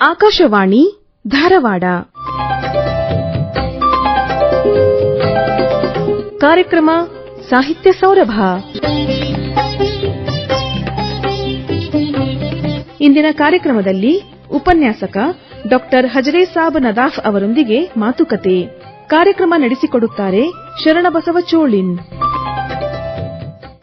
ಆಕಾಶವಾಣಿ ಧಾರವಾಡ. ಕಾರ್ಯಕ್ರಮ ಸಾಹಿತ್ಯ ಸೌರಭ. ಇಂದಿನ ಕಾರ್ಯಕ್ರಮದಲ್ಲಿ ಉಪನ್ಯಾಸಕ ಡಾಕ್ಟರ್ ಹಜರೇಸಾಬ್ ನದಾಫ್ ಅವರೊಂದಿಗೆ ಮಾತುಕತೆ. ಕಾರ್ಯಕ್ರಮ ನಡೆಸಿಕೊಡುತ್ತಾರೆ ಶರಣಬಸವ ಚೋಳಿನ್.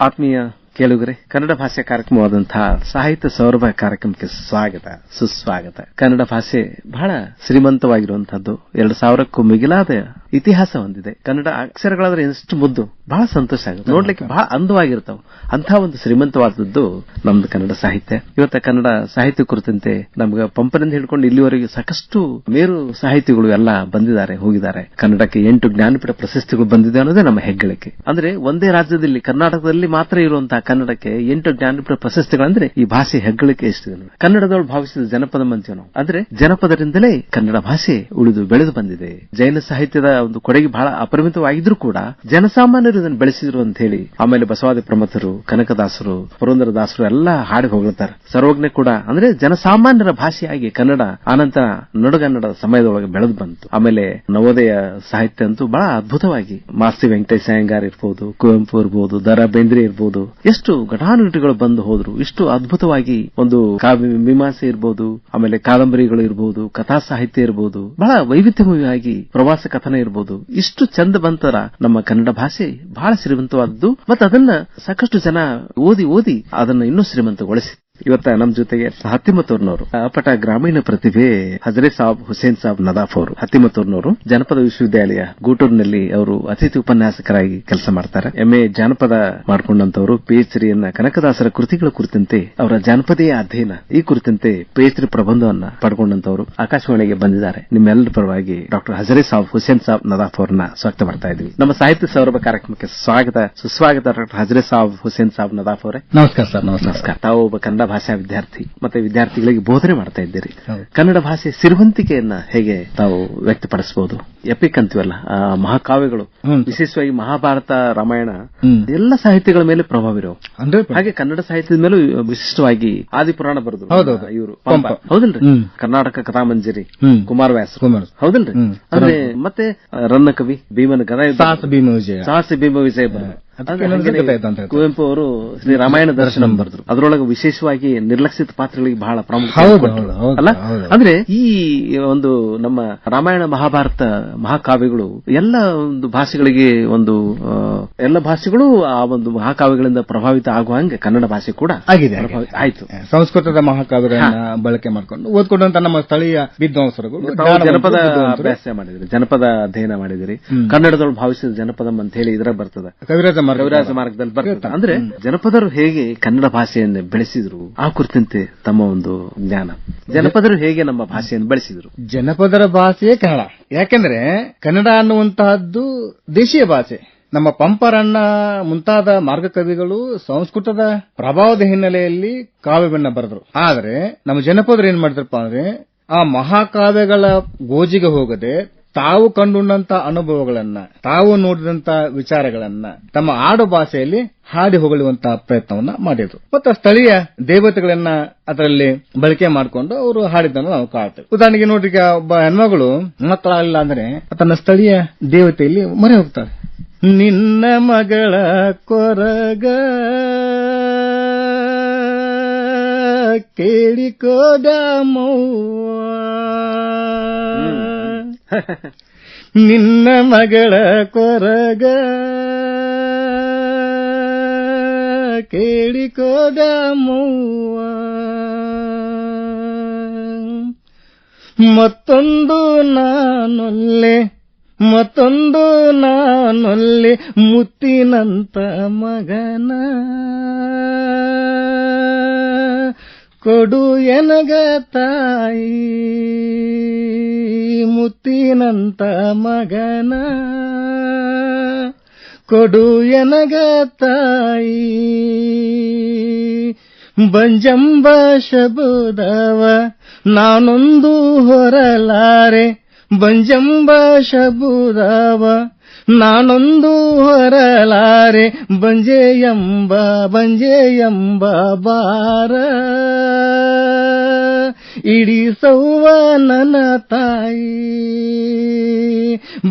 ಆತ್ಮೀಯ ಕೇಳುಗರೆ, ಕನ್ನಡ ಭಾಷೆ ಕಾರ್ಯಕ್ರಮವಾದಂತಹ ಸಾಹಿತ್ಯ ಸೌರಭ ಕಾರ್ಯಕ್ರಮಕ್ಕೆ ಸ್ವಾಗತ, ಸುಸ್ವಾಗತ. ಕನ್ನಡ ಭಾಷೆ ಬಹಳ ಶ್ರೀಮಂತವಾಗಿರುವಂತಹದ್ದು. 2000ಕ್ಕೂ ಮಿಗಿಲಾದ ಇತಿಹಾಸ ಹೊಂದಿದೆ. ಕನ್ನಡ ಅಕ್ಷರಗಳಾದ್ರೆ ಎಷ್ಟು ಮುದ್ದು, ಬಹಳ ಸಂತೋಷ ಆಗುತ್ತೆ. ನೋಡ್ಲಿಕ್ಕೆ ಬಹಳ ಅಂದವಾಗಿರ್ತಾವ. ಅಂತಹ ಒಂದು ಶ್ರೀಮಂತವಾದದ್ದು ನಮ್ದು ಕನ್ನಡ ಸಾಹಿತ್ಯ. ಇವತ್ತ ಕನ್ನಡ ಸಾಹಿತ್ಯ ಕುರಿತಂತೆ ನಮ್ಗೆ ಪಂಪನಿಂದ ಹಿಡ್ಕೊಂಡು ಇಲ್ಲಿವರೆಗೆ ಸಾಕಷ್ಟು ಮೇರು ಸಾಹಿತಿಗಳು ಎಲ್ಲ ಬಂದಿದ್ದಾರೆ, ಹೋಗಿದ್ದಾರೆ. ಕನ್ನಡಕ್ಕೆ 8 ಜ್ಞಾನಪೀಠ ಪ್ರಶಸ್ತಿಗಳು ಬಂದಿದೆ ಅನ್ನೋದೇ ನಮ್ಮ ಹೆಗ್ಗಳಿಕೆ. ಅಂದ್ರೆ ಒಂದೇ ರಾಜ್ಯದಲ್ಲಿ, ಕರ್ನಾಟಕದಲ್ಲಿ ಮಾತ್ರ ಇರುವಂತಹ ಕನ್ನಡಕ್ಕೆ 8 ಜ್ಞಾನಪೀಠ ಪ್ರಶಸ್ತಿಗಳಂದ್ರೆ ಈ ಭಾಷೆ ಹೆಗ್ಗಳಿಕೆ ಎಷ್ಟು. ಕನ್ನಡದೊಳು ಭಾವಿಸಿದ ಜನಪದ ಅಂತೀವಿ ನಾವು. ಅಂದ್ರೆ ಜನಪದರಿಂದಲೇ ಕನ್ನಡ ಭಾಷೆ ಉಳಿದು ಬೆಳೆದು ಬಂದಿದೆ. ಜೈನ ಸಾಹಿತ್ಯದ ಒಂದು ಕೊಡುಗೆ ಬಹಳ ಅಪರಿಮಿತವಾಗಿದ್ರೂ ಕೂಡ ಜನಸಾಮಾನ್ಯರು ಇದನ್ನು ಬೆಳೆಸಿದ್ರು ಅಂತ ಹೇಳಿ ಆಮೇಲೆ ಬಸವಾದಿ ಪ್ರಮಥರು, ಕನಕದಾಸರು, ಪುರಂದರದಾಸರು ಎಲ್ಲ ಹಾಡಿ ಹೋಗ್ತಾರೆ. ಸರ್ವಜ್ಞ ಕೂಡ ಅಂದ್ರೆ ಜನಸಾಮಾನ್ಯರ ಭಾಷೆಯಾಗಿ ಕನ್ನಡ ಆನಂತರ ನಡುಗನ್ನಡದ ಸಮಯದೊಳಗೆ ಬೆಳೆದು ಬಂತು. ಆಮೇಲೆ ನವೋದಯ ಸಾಹಿತ್ಯ ಅಂತೂ ಬಹಳ ಅದ್ಭುತವಾಗಿ ಮಾಸ್ತಿ ವೆಂಕಟೇಶ ಅಯ್ಯಂಗಾರ್ ಇರ್ಬೋದು, ಕುವೆಂಪು ಇರ್ಬೋದು, ದ ರಾ ಬೇಂದ್ರೆ ಇರ್ಬೋದು, ಎಷ್ಟು ಘಟಾನುಘಟಿಗಳು ಬಂದು ಹೋದ್ರು. ಇಷ್ಟು ಅದ್ಭುತವಾಗಿ ಒಂದು ಕಾವ್ಯ ಮೀಮಾಂಸೆ ಇರ್ಬೋದು, ಆಮೇಲೆ ಕಾದಂಬರಿಗಳು ಇರ್ಬೋದು, ಕಥಾ ಸಾಹಿತ್ಯ ಇರ್ಬೋದು, ಬಹಳ ವೈವಿಧ್ಯಮಯವಾಗಿ ಪ್ರವಾಸ ಕಥನ ಇರ್ಬೋದು. ಇಷ್ಟು ಚಂದ ಬಂತರ ನಮ್ಮ ಕನ್ನಡ ಭಾಷೆ ಬಹಳ ಶ್ರೀಮಂತವಾದದ್ದು. ಮತ್ತು ಅದನ್ನ ಸಾಕಷ್ಟು ಜನ ಓದಿ ಅದನ್ನ ಇನ್ನೂ ಶ್ರೀಮಂತಗೊಳಿಸಿ ಇವತ್ತ ನಮ್ಮ ಜೊತೆಗೆ ಹತ್ತಿಮತ್ತೂರ್ನವರು, ಅಪಟ ಗ್ರಾಮೀಣ ಪ್ರತಿಭೆ ಹಜರೇ ಸಾಬ್ ಹುಸೇನ್ ಸಾಬ್ ನದಾಫ್ ಅವರು. ಹತ್ತಿಮತ್ತೂರ್ನವರು ಜನಪದ ವಿಶ್ವವಿದ್ಯಾಲಯ ಗೂಟೂರಿನಲ್ಲಿ ಅವರು ಅತಿಥಿ ಉಪನ್ಯಾಸಕರಾಗಿ ಕೆಲಸ ಮಾಡ್ತಾರೆ. MA ಜಾನಪದ ಮಾಡಿಕೊಂಡಂತವರು. PhD ಕನಕದಾಸರ ಕೃತಿಗಳ ಕುರಿತಂತೆ ಅವರ ಜಾನಪದೀಯ ಅಧ್ಯಯನ ಈ ಕುರಿತಂತೆ PhD ಪ್ರಬಂಧವನ್ನ ಪಡ್ಕೊಂಡಂತವರು ಆಕಾಶವಾಣಿಗೆ ಬಂದಿದ್ದಾರೆ. ನಿಮ್ಮೆಲ್ಲರ ಪರವಾಗಿ ಡಾಕ್ಟರ್ ಹಜರೇ ಸಾಬ್ ಹುಸೇನ್ ಸಾಬ್ ನದಾಫ್ ಅವರನ್ನ ಸ್ವಾಗತ ಮಾಡ್ತಾ ಇದ್ವಿ. ನಮ್ಮ ಸಾಹಿತ್ಯ ಸೌರಭ ಕಾರ್ಯಕ್ರಮಕ್ಕೆ ಸ್ವಾಗತ, ಸುಸ್ವಾಗತ ಡಾಕ್ಟರ್ ಹಜರೇ ಸಾಬ್ ಹುಸೇನ್ ಸಾಬ್ ನದಾಫ್ ಅವರೇ. ನಮಸ್ಕಾರ ಸರ್. ನಮಸ್ಕಾರ. ತಾವು ಒಬ್ಬ ಕನ್ನಡ ಭಾಷಾ ವಿದ್ಯಾರ್ಥಿ ಮತ್ತೆ ವಿದ್ಯಾರ್ಥಿಗಳಿಗೆ ಬೋಧನೆ ಮಾಡ್ತಾ ಇದ್ದೀರಿ. ಕನ್ನಡ ಭಾಷೆ ಸಿರಿವಂತಿಕೆಯನ್ನ ಹೇಗೆ ತಾವು ವ್ಯಕ್ತಪಡಿಸಬಹುದು? ಎಪಿಕ್ ಅಂತೀವಲ್ಲ, ಮಹಾಕಾವ್ಯಗಳು, ವಿಶೇಷವಾಗಿ ಮಹಾಭಾರತ, ರಾಮಾಯಣ ಎಲ್ಲ ಸಾಹಿತ್ಯಗಳ ಮೇಲೆ ಪ್ರಭಾವ ಇರೋ ಹಾಗೆ ಕನ್ನಡ ಸಾಹಿತ್ಯದ ಮೇಲೂ ವಿಶಿಷ್ಟವಾಗಿ ಆದಿಪುರಾಣ ಬರೆದು ಇವರು ಹೌದಲ್ರಿ. ಕರ್ನಾಟಕ ಕಥಾಮಂಜರಿ ಕುಮಾರವ್ಯಾಸ ಹೌದಲ್ರಿ. ಅಂದ್ರೆ ಮತ್ತೆ ರನ್ನ ಕವಿ ಭೀಮನ ಗದ ಸಾಹಸ ಭೀಮ ವಿಜಯ ಕುವೆಂಪು ಅವರು ಶ್ರೀ ರಾಮಾಯಣ ದರ್ಶನಂ ಬರೆದ್ರು. ಅದರೊಳಗೆ ವಿಶೇಷವಾಗಿ ನಿರ್ಲಕ್ಷಿತ ಪಾತ್ರಗಳಿಗೆ ಬಹಳ ಪ್ರಾಮುಖ್ಯತೆ ಅಲ್ಲ. ಅಂದ್ರೆ ಈ ಒಂದು ನಮ್ಮ ರಾಮಾಯಣ ಮಹಾಭಾರತ ಮಹಾಕಾವ್ಯಗಳು ಎಲ್ಲ ಒಂದು ಭಾಷೆಗಳಿಗೆ ಎಲ್ಲ ಭಾಷೆಗಳು ಆ ಒಂದು ಮಹಾಕಾವ್ಯಗಳಿಂದ ಪ್ರಭಾವಿತ ಆಗುವಂಗೆ ಕನ್ನಡ ಭಾಷೆ ಕೂಡ ಆಯ್ತು. ಸಂಸ್ಕೃತದ ಮಹಾಕಾವ್ಯಗಳನ್ನ ಬಳಕೆ ಮಾಡಿಕೊಂಡು ಓದ್ಕೊಂಡಂತ ನಮ್ಮ ಸ್ಥಳೀಯ ವಿದ್ವಾಂಸರುಗಳು ಜನಪದ ಅಭ್ಯಾಸ ಮಾಡಿದ್ರಿ, ಜನಪದ ಅಧ್ಯಯನ ಮಾಡಿದಿರಿ. ಕನ್ನಡದೊಳಗೆ ಭಾವಿಸಿದ ಜನಪದಂ ಅಂತ ಹೇಳಿ ಇದ್ರ ಬರ್ತದೆ, ಕವಿರಾಜ ಮಾರ್ಗದಲ್ಲಿ ಬರ್ತದೆ. ಅಂದ್ರೆ ಜನಪದರು ಹೇಗೆ ಕನ್ನಡ ಭಾಷೆಯನ್ನು ಬೆಳೆಸಿದ್ರು ಆ ಕುರಿತಂತೆ ತಮ್ಮ ಒಂದು ಜ್ಞಾನ. ಜನಪದರು ಹೇಗೆ ನಮ್ಮ ಭಾಷೆಯನ್ನು ಬೆಳೆಸಿದ್ರು? ಜನಪದರ ಭಾಷೆಯೇ ಕನ್ನಡ. ಯಾಕೆಂದ್ರೆ ಕನ್ನಡ ಅನ್ನುವಂತಹದ್ದು ದೇಶೀಯ ಭಾಷೆ. ನಮ್ಮ ಪಂಪರನ್ನ ಮುಂತಾದ ಮಾರ್ಗಕವಿಗಳು ಸಂಸ್ಕೃತದ ಪ್ರಭಾವದ ಹಿನ್ನೆಲೆಯಲ್ಲಿ ಕಾವ್ಯವನ್ನ ಬರೆದ್ರು. ಆದ್ರೆ ನಮ್ಮ ಜನಪದರು ಏನ್ ಮಾಡಿದ್ರಪ್ಪ ಅಂದ್ರೆ ಆ ಮಹಾಕಾವ್ಯಗಳ ಗೋಜಿಗೆ ಹೋಗದೆ ತಾವು ಕಂಡುಂಡಂತ ಅನುಭವಗಳನ್ನ, ತಾವು ನೋಡಿದಂತ ವಿಚಾರಗಳನ್ನ ತಮ್ಮ ಆಡು ಭಾಷೆಯಲ್ಲಿ ಹಾಡಿ ಹೊಗಳುವಂತಹ ಪ್ರಯತ್ನವನ್ನ ಮಾಡಿದ್ರು. ಮತ್ತು ಸ್ಥಳೀಯ ದೇವತೆಗಳನ್ನ ಅದರಲ್ಲಿ ಬಳಕೆ ಮಾಡಿಕೊಂಡು ಅವರು ಹಾಡಿದ್ದನ್ನು ನಾವು ಕಾಣ್ತೇವೆ. ಉದಾಹರಣೆಗೆ ನೋಡ್ರಿ, ಒಬ್ಬ ಹೆಣ್ಮಗಳು ಮಕ್ಕಳಾಗಲಿಲ್ಲ ಅಂದ್ರೆ ತನ್ನ ಸ್ಥಳೀಯ ದೇವತೆಯಲ್ಲಿ ಮೊರೆ ಹೋಗ್ತಾರೆ. ನಿನ್ನ ಮಗಳ ಕೊರಗ ಕೇಳಿಕೋದಮವ್ವ, ನಿನ್ನ ಮಗಳ ಕೊರಗ ಕೇಳಿಕೋದಮವ್ವ, ಮತ್ತೊಂದು ನಾನೊಲ್ಲೆ ಮುತ್ತಿನಂತ ಮಗನ ಕೊಡು ಎನಗ ತಾಯಿ, ಮುತ್ತಿನಂತ ಮಗನ ಕೊಡು ಎನಗ ತಾಯಿ. ಬಂಜಂಬ ಶಬುದವ ನಾನೊಂದು ಹೊರಲಾರೆ, ಬಂಜಂಬ ಶಬುದವ ನಾನೊಂದು ಹೊರಲಾರೆ, ಬಂಜೆಯಂಬ ಬಾರ ಇಡೀ ಸೌವ ನನ್ನ ತಾಯಿ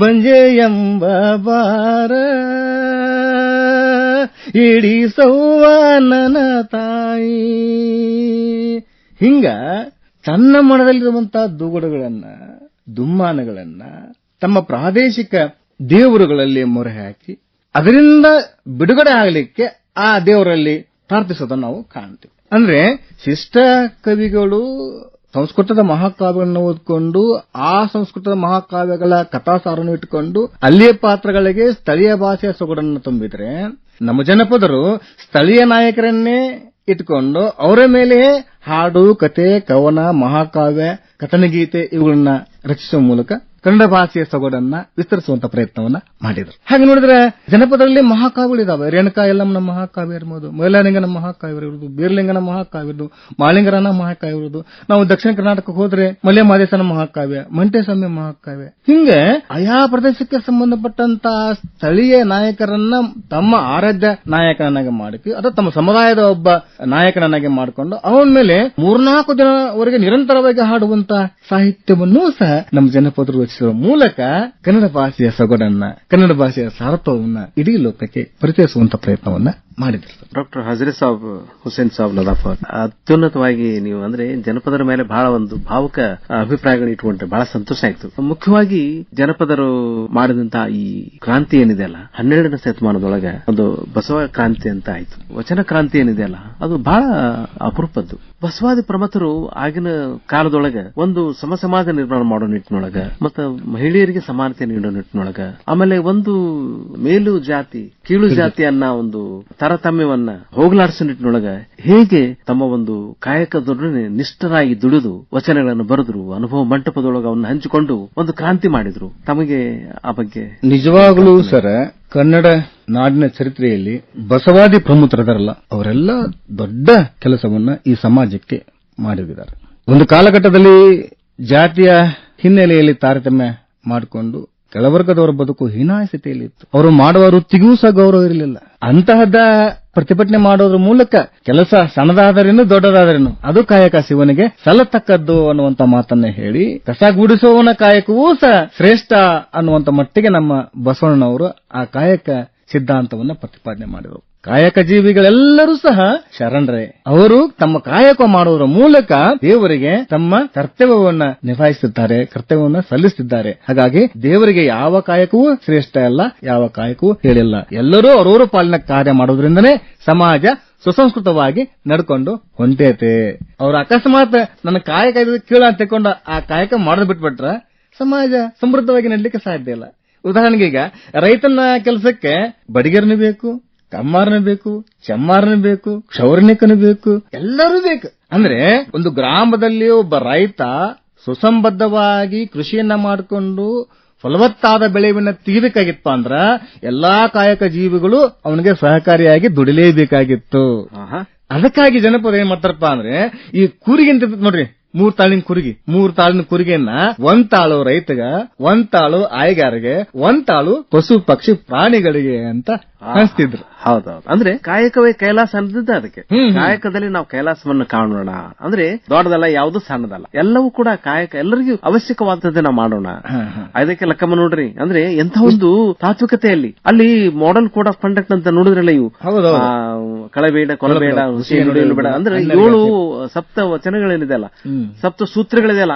ಬಂಜೆ ಎಂಬ ಬಾರ ಇಡೀ ಸೌವ ನನ್ನ ತಾಯಿ. ಹಿಂಗ ತನ್ನ ಮನದಲ್ಲಿರುವಂತಹ ದುಗುಡಗಳನ್ನ ದುಮ್ಮಾನಗಳನ್ನ ತಮ್ಮ ಪ್ರಾದೇಶಿಕ ದೇವರುಗಳಲ್ಲಿ ಮೊರೆ ಹಾಕಿ ಅದರಿಂದ ಬಿಡುಗಡೆ ಆಗಲಿಕ್ಕೆ ಆ ದೇವರಲ್ಲಿ ಪ್ರಾರ್ಥಿಸೋದನ್ನು ನಾವು ಕಾಣ್ತೀವಿ. ಅಂದ್ರೆ ಶಿಷ್ಟ ಕವಿಗಳು ಸಂಸ್ಕೃತದ ಮಹಾಕಾವ್ಯಗಳನ್ನು ಓದಿಕೊಂಡು ಆ ಸಂಸ್ಕೃತದ ಮಹಾಕಾವ್ಯಗಳ ಕಥಾಸಾರನ್ನು ಇಟ್ಟುಕೊಂಡು ಅಲ್ಲಿಯ ಪಾತ್ರಗಳಿಗೆ ಸ್ಥಳೀಯ ಭಾಷೆಯ ಸೊಗಡನ್ನು ತುಂಬಿದ್ರೆ, ನಮ್ಮ ಜನಪದರು ಸ್ಥಳೀಯ ನಾಯಕರನ್ನೇ ಇಟ್ಕೊಂಡು ಅವರ ಮೇಲೆ ಹಾಡು, ಕತೆ, ಕವನ, ಮಹಾಕಾವ್ಯ, ಕಥನಗೀತೆ ಇವುಗಳನ್ನ ರಚಿಸುವ ಮೂಲಕ ಕನ್ನಡ ಭಾಷೆಯ ಸೊಗಡನ್ನ ವಿಸ್ತರಿಸುವಂತ ಪ್ರಯತ್ನವನ್ನ ಮಾಡಿದ್ರು. ಹಾಗೆ ನೋಡಿದ್ರೆ ಜನಪದರಲ್ಲಿ ಮಹಾಕಾವ್ಯಗಳಿದಾವೆ. ರೇಣುಕಾ ಯಲ್ಲಮ್ಮನ ಮಹಾಕಾವ್ಯ ಇರ್ಬೋದು, ಮೈಲಾಲಿಂಗನ ಮಹಾಕಾವ್ಯ ಇರುವುದು, ಬೀರ್ಲಿಂಗನ ಮಹಾಕಾವ್ಯ ಇರುವುದು, ಮಾಳಿಂಗರನ ಮಹಾಕಾವ್ಯ ಇರುವುದು. ನಾವು ದಕ್ಷಿಣ ಕರ್ನಾಟಕಕ್ಕೆ ಹೋದ್ರೆ ಮಲ್ಯ ಮಾದೇಶನ ಮಹಾಕಾವ್ಯ, ಮಂಟೇಸ್ವಾಮಿ ಮಹಾಕಾವ್ಯ. ಹಿಂಗೆ ಆಯಾ ಪ್ರದೇಶಕ್ಕೆ ಸಂಬಂಧಪಟ್ಟಂತ ಸ್ಥಳೀಯ ನಾಯಕರನ್ನ ತಮ್ಮ ಆರಾಧ್ಯ ನಾಯಕನನ್ನಾಗಿ ಮಾಡಿ ಅಥವಾ ತಮ್ಮ ಸಮುದಾಯದ ಒಬ್ಬ ನಾಯಕನನ್ನಾಗಿ ಮಾಡಿಕೊಂಡು ಅವನ ಮೇಲೆ 3-4 ದಿನವರೆಗೆ ನಿರಂತರವಾಗಿ ಹಾಡುವಂತ ಸಾಹಿತ್ಯವನ್ನೂ ಸಹ ನಮ್ಮ ಜನಪದರು ರಚಿಸುವ ಮೂಲಕ ಕನ್ನಡ ಭಾಷೆಯ ಸೊಗಡನ್ನ, ಕನ್ನಡ ಭಾಷೆಯ ಸಾರತ್ವವನ್ನ ಇಡೀ ಲೋಕಕ್ಕೆ ಪರಿಚಯಿಸುವಂತ ಪ್ರಯತ್ನವನ್ನ ಮಾಡಿದ್ರು. ಡಾಕ್ಟರ್ ಹಜರೆ ಸಾಬ್ ಹುಸೇನ್ ಸಾಬ್ ನದಾಫ್ ಅತ್ಯುನ್ನತವಾಗಿ ನೀವು ಅಂದ್ರೆ ಜನಪದರ ಮೇಲೆ ಬಹಳ ಒಂದು ಭಾವುಕ ಅಭಿಪ್ರಾಯಗಳು ಇಟ್ಕೊಂಡ್ರೆ ಬಹಳ ಸಂತೋಷ ಆಯ್ತು. ಮುಖ್ಯವಾಗಿ ಜನಪದರು ಮಾಡಿದಂತಹ ಈ ಕ್ರಾಂತಿ ಏನಿದೆ ಅಲ್ಲ 12ನೇ ಶತಮಾನದೊಳಗೆ ಒಂದು ಬಸವ ಕ್ರಾಂತಿ ಅಂತ ಆಯ್ತು. ವಚನ ಕ್ರಾಂತಿ ಏನಿದೆ ಅಲ್ಲ ಅದು ಬಹಳ ಅಪರೂಪದ್ದು. ಬಸವಾದಿ ಪ್ರಮಥರು ಆಗಿನ ಕಾಲದೊಳಗೆ ಒಂದು ಸಮಾಜ ನಿರ್ಮಾಣ ಮಾಡೋ ನಿಟ್ಟಿನೊಳಗ ಮತ್ತು ಮಹಿಳೆಯರಿಗೆ ಸಮಾನತೆ ನೀಡೋ ನಿಟ್ಟಿನೊಳಗ, ಆಮೇಲೆ ಒಂದು ಮೇಲು ಜಾತಿ ಕೀಳು ಜಾತಿಯನ್ನ ಒಂದು ತಾರತಮ್ಯವನ್ನ ಹೋಗಲಾಡಿಸೋ ನಿಟ್ಟಿನೊಳಗ ಹೇಗೆ ತಮ್ಮ ಒಂದು ಕಾಯಕದೊಡನೆ ನಿಷ್ಠರಾಗಿ ದುಡಿದು ವಚನಗಳನ್ನು ಬರೆದ್ರು, ಅನುಭವ ಮಂಟಪದೊಳಗ ಅವನ್ನ ಹಂಚಿಕೊಂಡು ಒಂದು ಕ್ರಾಂತಿ ಮಾಡಿದ್ರು. ತಮಗೆ ಆ ಬಗ್ಗೆ ನಿಜವಾಗ್ಲೂ ಸರ್ ಕನ್ನಡ ನಾಡಿನ ಚರಿತ್ರೆಯಲ್ಲಿ ಬಸವಾದಿ ಪ್ರಮುಖರಲ್ಲ ಅವರೆಲ್ಲ ದೊಡ್ಡ ಕೆಲಸವನ್ನ ಈ ಸಮಾಜಕ್ಕೆ ಮಾಡಿದ್ದಾರೆ. ಒಂದು ಕಾಲಘಟ್ಟದಲ್ಲಿ ಜಾತಿಯ ಹಿನ್ನೆಲೆಯಲ್ಲಿ ತಾರತಮ್ಯ ಮಾಡಿಕೊಂಡು ಕೆಳವರ್ಗದವರ ಬದುಕು ಹೀನಾಯ ಸ್ಥಿತಿಯಲ್ಲಿ ಇತ್ತು. ಅವರು ಮಾಡುವ ವೃತ್ತಿಗೂ ಸಹ ಗೌರವ ಇರಲಿಲ್ಲ. ಅಂತಹದ ಪ್ರತಿಭಟನೆ ಮಾಡೋದ್ರ ಮೂಲಕ ಕೆಲಸ ಸಣ್ಣದಾದರೇನು ದೊಡ್ಡದಾದರೇನು ಅದು ಕಾಯಕ ಶಿವನಿಗೆ ಸಲ್ಲತಕ್ಕದ್ದು ಅನ್ನುವಂತ ಮಾತನ್ನ ಹೇಳಿ ಕಸ ಗುಡಿಸುವವನ ಕಾಯಕವೂ ಸಹ ಶ್ರೇಷ್ಠ ಅನ್ನುವಂತ ಮಟ್ಟಿಗೆ ನಮ್ಮ ಬಸವಣ್ಣನವರು ಆ ಕಾಯಕ ಸಿದ್ಧಾಂತವನ್ನ ಪ್ರತಿಪಾದನೆ ಮಾಡಿದರು. ಕಾಯಕ ಜೀವಿಗಳೆಲ್ಲರೂ ಸಹ ಶರಣರೇ. ಅವರು ತಮ್ಮ ಕಾಯಕ ಮಾಡುವುದರ ಮೂಲಕ ದೇವರಿಗೆ ತಮ್ಮ ಕರ್ತವ್ಯವನ್ನ ನಿಭಾಯಿಸುತ್ತಾರೆ, ಕರ್ತವ್ಯವನ್ನ ಸಲ್ಲಿಸುತ್ತಿದ್ದಾರೆ. ಹಾಗಾಗಿ ದೇವರಿಗೆ ಯಾವ ಕಾಯಕವೂ ಶ್ರೇಷ್ಠ ಅಲ್ಲ, ಯಾವ ಕಾಯಕವೂ ಹೇಳಿಲ್ಲ. ಎಲ್ಲರೂ ಅವರವರ ಪಾಲಿನ ಕಾರ್ಯ ಮಾಡೋದ್ರಿಂದನೇ ಸಮಾಜ ಸುಸಂಸ್ಕೃತವಾಗಿ ನಡ್ಕೊಂಡು ಹೊಂಟೈತೆ. ಅವ್ರ ಅಕಸ್ಮಾತ್ ನನ್ನ ಕಾಯಕ ಕೀಳ ಅಂತ ತಿಳ್ಕೊಂಡು ಆ ಕಾಯಕ ಮಾಡೋದ್ ಬಿಟ್ಬಿಟ್ರ ಸಮಾಜ ಸಮೃದ್ಧವಾಗಿ ನಡಲಿಕ್ಕೆ ಸಾಧ್ಯ ಇಲ್ಲ. ಉದಾಹರಣೆಗೆ ಈಗ ರೈತನ ಕೆಲಸಕ್ಕೆ ಬಡಿಗರನು ಬೇಕು, ಕಮ್ಮಾರನು ಬೇಕು, ಚೆಮ್ಮಾರನು ಬೇಕು, ಕ್ಷೌರನಿಕನು ಬೇಕು, ಎಲ್ಲರೂ ಬೇಕು. ಅಂದ್ರೆ ಒಂದು ಗ್ರಾಮದಲ್ಲಿ ಒಬ್ಬ ರೈತ ಸುಸಂಬದ್ಧವಾಗಿ ಕೃಷಿಯನ್ನ ಮಾಡಿಕೊಂಡು ಫಲವತ್ತಾದ ಬೆಳೆಯನ್ನ ತೆಗಿಬೇಕಾಗಿತ್ತು ಅಂದ್ರ ಎಲ್ಲಾ ಕಾಯಕ ಜೀವಿಗಳು ಅವನಿಗೆ ಸಹಕಾರಿಯಾಗಿ ದುಡಿಲೇಬೇಕಾಗಿತ್ತು. ಅದಕ್ಕಾಗಿ ಜನಪದ ಏನ್ ಮಾಡ್ತಾರಪ್ಪ ಅಂದ್ರೆ ಈ ಕೂರಿಗಿಂತ ನೋಡ್ರಿ 3 ತಾಳಿನ ಕುರಿಗೆಯನ್ನ 1 ತಾಳು ರೈತಗ, 1 ತಾಳು ಆಯ್ಗಾರಿಗೆ, 1 ತಾಳು ಪಶು ಪಕ್ಷಿ ಪ್ರಾಣಿಗಳಿಗೆ ಅಂತ ಹಂಚ್ತಿದ್ರು. ಹೌದೌದು. ಅಂದ್ರೆ ಕಾಯಕವೇ ಕೈಲಾಸ ಅನ್ನದಿದ್ದ ಅದಕ್ಕೆ ಕಾಯಕದಲ್ಲಿ ನಾವು ಕೈಲಾಸವನ್ನು ಕಾಣೋಣ. ಅಂದ್ರೆ ದೊಡ್ಡದಲ್ಲ, ಯಾವುದು ಸಣ್ಣದಲ್ಲ, ಎಲ್ಲವೂ ಕೂಡ ಕಾಯಕ ಎಲ್ಲರಿಗೂ ಅವಶ್ಯಕವಾದದ್ದೇ ನಾವು ಮಾಡೋಣ. ಅದಕ್ಕೆ ಲೆಕ್ಕಮ್ಮ ನೋಡ್ರಿ. ಅಂದ್ರೆ ಎಂಥ ಒಂದು ತಾತ್ವಿಕತೆಯಲ್ಲಿ ಅಲ್ಲಿ ಮಾಡೆಲ್ ಕೋಡ್ ಆಫ್ ಕಂಡಕ್ಟ್ ಅಂತ ನೋಡಿದ್ರಲ್ಲ ಇವು ಕಳಬೇಡ, ಕೊಲಬೇಡ, ಹುಸಿ ನುಡಿಯಲು ಬೇಡ ಅಂದ್ರೆ 7 ಸಪ್ತ ವಚನಗಳೇನಿದೆ ಅಲ್ಲ, ಸಪ್ತ ಸೂತ್ರಗಳಿದೆ ಅಲ್ಲ,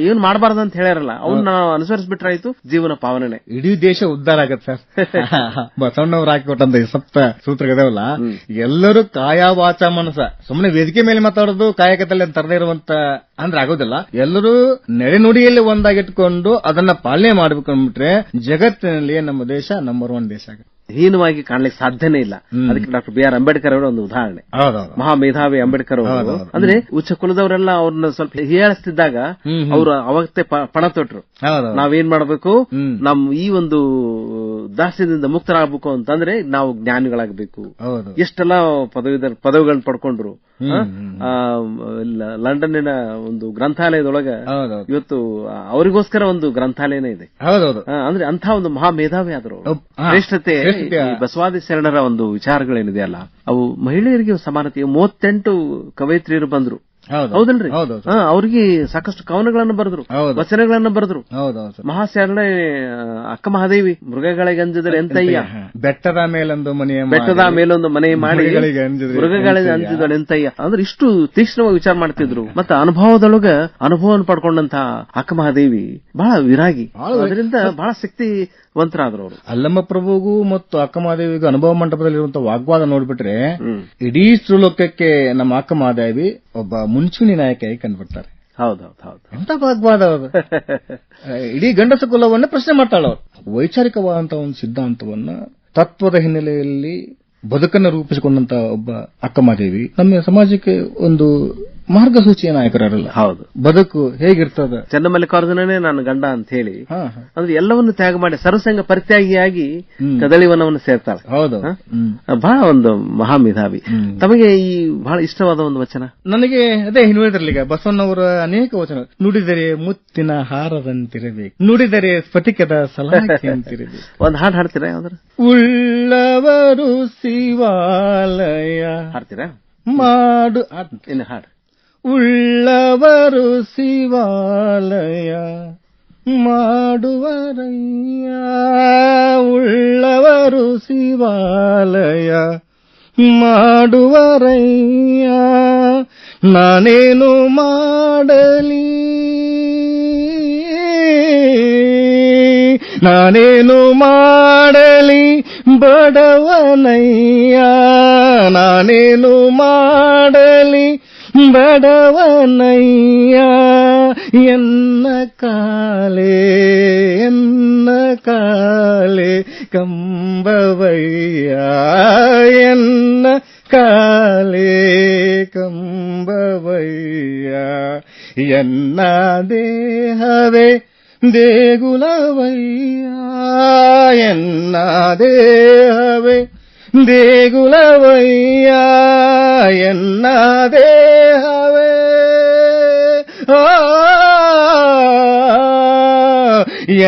ಏನ್ ಮಾಡಬಾರ್ದು ಅಂತ ಹೇಳ್ಯಾರಲ್ಲ ಅವನ್ನ ಅನುಸರಿಸ್ಬಿಟ್ರಾಯ್ತು, ಜೀವನ ಪಾವನೆ, ಇಡೀ ದೇಶ ಉದ್ಧಾರ ಆಗತ್ತೆ ಸರ್. ಬಸವಣ್ಣವ್ರು ಹಾಕಿಕೊಟ್ಟಂತ ಸಪ್ತ ಸೂತ್ರಗಳಿದಾವಲ್ಲ, ಎಲ್ಲರೂ ಕಾಯ ವಾಚ ಮನಸ ಸುಮ್ಮನೆ ವೇದಿಕೆ ಮೇಲೆ ಮಾತಾಡೋದು ಕಾಯಕದಲ್ಲಿ ತರದೇ ಇರುವಂತ ಅಂದ್ರೆ ಆಗೋದಿಲ್ಲ. ಎಲ್ಲರೂ ನಡೆನುಡಿಯಲ್ಲಿ ಒಂದಾಗಿಟ್ಕೊಂಡು ಅದನ್ನ ಪಾಲನೆ ಮಾಡಬೇಕು ಅಂದ್ಬಿಟ್ರೆ ಜಗತ್ತಿನಲ್ಲಿ ನಮ್ಮ ದೇಶ ನಂಬರ್ 1 ದೇಶ ಆಗುತ್ತೆ. ಹೀನವಾಗಿ ಕಾಣ್ಲಿಕ್ಕೆ ಸಾಧ್ಯನೇ ಇಲ್ಲ. ಅದಕ್ಕೆ ಡಾಕ್ಟರ್ ಬಿ ಆರ್ ಅಂಬೇಡ್ಕರ್ ಅವರ ಒಂದು ಉದಾಹರಣೆ. ಮಹಾ ಮೇಧಾವಿ ಅಂಬೇಡ್ಕರ್ ಅವರು ಅಂದ್ರೆ ಉಚ್ಚ ಕುಲದವರೆಲ್ಲ ಅವ್ರನ್ನ ಸ್ವಲ್ಪ ಹೀಯಾಳಿಸ್ತಿದ್ದಾಗ ಅವರು ಅವತ್ತೇ ಪಣ ತೊಟ್ರು, ನಾವೇನ್ ಮಾಡಬೇಕು, ನಮ್ ಈ ಒಂದು ದಾಸ್ಯದಿಂದ ಮುಕ್ತರಾಗಬೇಕು ಅಂತಂದ್ರೆ ನಾವು ಜ್ಞಾನಿಗಳಾಗಬೇಕು. ಎಷ್ಟೆಲ್ಲ ಪದವಿಗಳನ್ನ ಪಡ್ಕೊಂಡ್ರು. ಲಂಡನ್ನಿನ ಒಂದು ಗ್ರಂಥಾಲಯದೊಳಗ ಇವತ್ತು ಅವರಿಗೋಸ್ಕರ ಒಂದು ಗ್ರಂಥಾಲಯನೇ ಇದೆ. ಅಂದ್ರೆ ಅಂಥ ಒಂದು ಮಹಾ ಮೇಧಾವಿ ಆದ್ರು. ಶ್ರೇಷ್ಠತೆ ಬಸವಾದಿ ಶರಣರ ಒಂದು ವಿಚಾರಗಳೇನಿದೆ ಅಲ್ಲ, ಅವು ಮಹಿಳೆಯರಿಗೆ ಸಮಾನತೆ. 38 ಕವಯಿತ್ರಿಯರು ಬಂದ್ರು ಹೌದಲ್ರಿ? ಅವ್ರಿಗೆ ಸಾಕಷ್ಟು ಕವನಗಳನ್ನು ಬರೆದ್ರು, ವಚನಗಳನ್ನು ಬರೆದ್ರು. ಮಹಾಶರಣ ಅಕ್ಕ ಮಹಾದೇವಿ ಮೃಗಗಳಿಗೆ ಅಂಜಿದರೆ ಎಂತಯ್ಯ, ಬೆಟ್ಟದ ಮೇಲೊಂದು ಮನೆ ಮಾಡಿ ಮೃಗಗಳಿಗೆ ಅಂಜಿದಳು ಎಂತಯ್ಯ ಅಂದ್ರೆ ಇಷ್ಟು ತೀಕ್ಷ್ಣವಾಗಿ ವಿಚಾರ ಮಾಡ್ತಿದ್ರು. ಮತ್ತೆ ಅನುಭವದೊಳಗ ಅನುಭವವನ್ನು ಪಡ್ಕೊಂಡಂತಹ ಅಕ್ಕ ಮಹಾದೇವಿ ಬಹಳ ವಿರಾಗಿ, ಅದರಿಂದ ಬಹಳ ಶಕ್ತಿವಂತರಾದ್ರು ಅವರು. ಅಲ್ಲಮ್ಮ ಪ್ರಭುಗೂ ಮತ್ತು ಅಕ್ಕ ಮಹಾದೇವಿಗೂ ಅನುಭವ ಮಂಟಪದಲ್ಲಿರುವಂತಹ ವಾಗ್ವಾದ ನೋಡ್ಬಿಟ್ರೆ ಇಡೀ ಶ್ರೀಲೋಕಕ್ಕೆ ನಮ್ಮ ಅಕ್ಕ ಮಹಾದೇವಿ ಒಬ್ಬ ಮುಂಚೂಣಿ ನಾಯಕಿಯಾಗಿ ಕಂಡುಬಿಡ್ತಾರೆ. ಹೌದೌದು, ಎಂತ ವಾಗ್ವಾದ ಅವರು. ಇಡೀ ಗಂಡಸ ಕುಲವನ್ನ ಪ್ರಶ್ನೆ ಮಾಡ್ತಾಳ ಅವರು. ವೈಚಾರಿಕವಾದಂತಹ ಒಂದು ಸಿದ್ಧಾಂತವನ್ನ ತತ್ವದ ಹಿನ್ನೆಲೆಯಲ್ಲಿ ಬದುಕನ್ನು ರೂಪಿಸಿಕೊಂಡಂತ ಒಬ್ಬ ಅಕ್ಕ ಮಹಾದೇವಿ ನಮ್ಮ ಸಮಾಜಕ್ಕೆ ಒಂದು ಮಾರ್ಗಸೂಚಿಯ ನಾಯಕರಲ್ಲ. ಹೌದು, ಬದುಕು ಹೇಗಿರ್ತದ. ಚನ್ನಮಲ್ಲಿಕಾರ್ಜುನನೇ ನಾನು ಗಂಡ ಅಂತ ಹೇಳಿ ಅಂದ್ರೆ ಎಲ್ಲವನ್ನು ತ್ಯಾಗ ಮಾಡಿ ಸರ್ವಸಂಗ ಪರಿತ್ಯಾಗಿಯಾಗಿ ಕದಳಿವನವನ್ನು ಸೇರ್ತಾಳೆ. ಹೌದು, ಬಹಳ ಒಂದು ಮಹಾಮೇಧಾವಿ. ತಮಗೆ ಈ ಬಹಳ ಇಷ್ಟವಾದ ಒಂದು ವಚನ ನನಗೆ ಅದೇ ಹೇಳಿದ್ರಲ್ಲ, ಬಸವಣ್ಣವರ ಅನೇಕ ವಚನ. ನುಡಿದರೆ ಮುತ್ತಿನ ಹಾರದಂತಿರಬೇಕು, ನುಡಿದರೆ ಸ್ಫಟಿಕದ ಸಲಾಕೆಯಂತಿರಬೇಕು. ಒಂದು ಹಾಡು ಹಾಡ್ತೀರಾ? ಯಾವ್ದಾರ? ಉಳ್ಳವರು ಶಿವಾಲಯ ಹಾಡ್ತೀರಾ? ಮಾಡು ಇನ್ನು ಹಾಡು. ಉಳ್ಳವರು ಶಿವಾಲಯ ಮಾಡುವರಯ್ಯ, ಉಳ್ಳವರು ಶಿವಾಲಯ ಮಾಡುವರಯ್ಯ, ನಾನೇನು ಮಾಡಲಿ ನಾನೇನು ಮಾಡಲಿ ಬಡವನಯ್ಯ, ನಾನೇನು ಮಾಡಲಿ ಬಡವನಯ್ಯ, ಎನ್ನ ಕಾಲೇ ಕಂಬವಯ್ಯ, ಎನ್ನ ಕಾಲೇ ಕಂಬವಯ್ಯ, ಎನ್ನ ದೇಹವೇ ದೇಗುಲವಯ್ಯ, ಎನ್ನ ದೇಹವೇ ದೇಗುಲವಯ್ಯ, ಎನ್ನ ದೇಹವೇ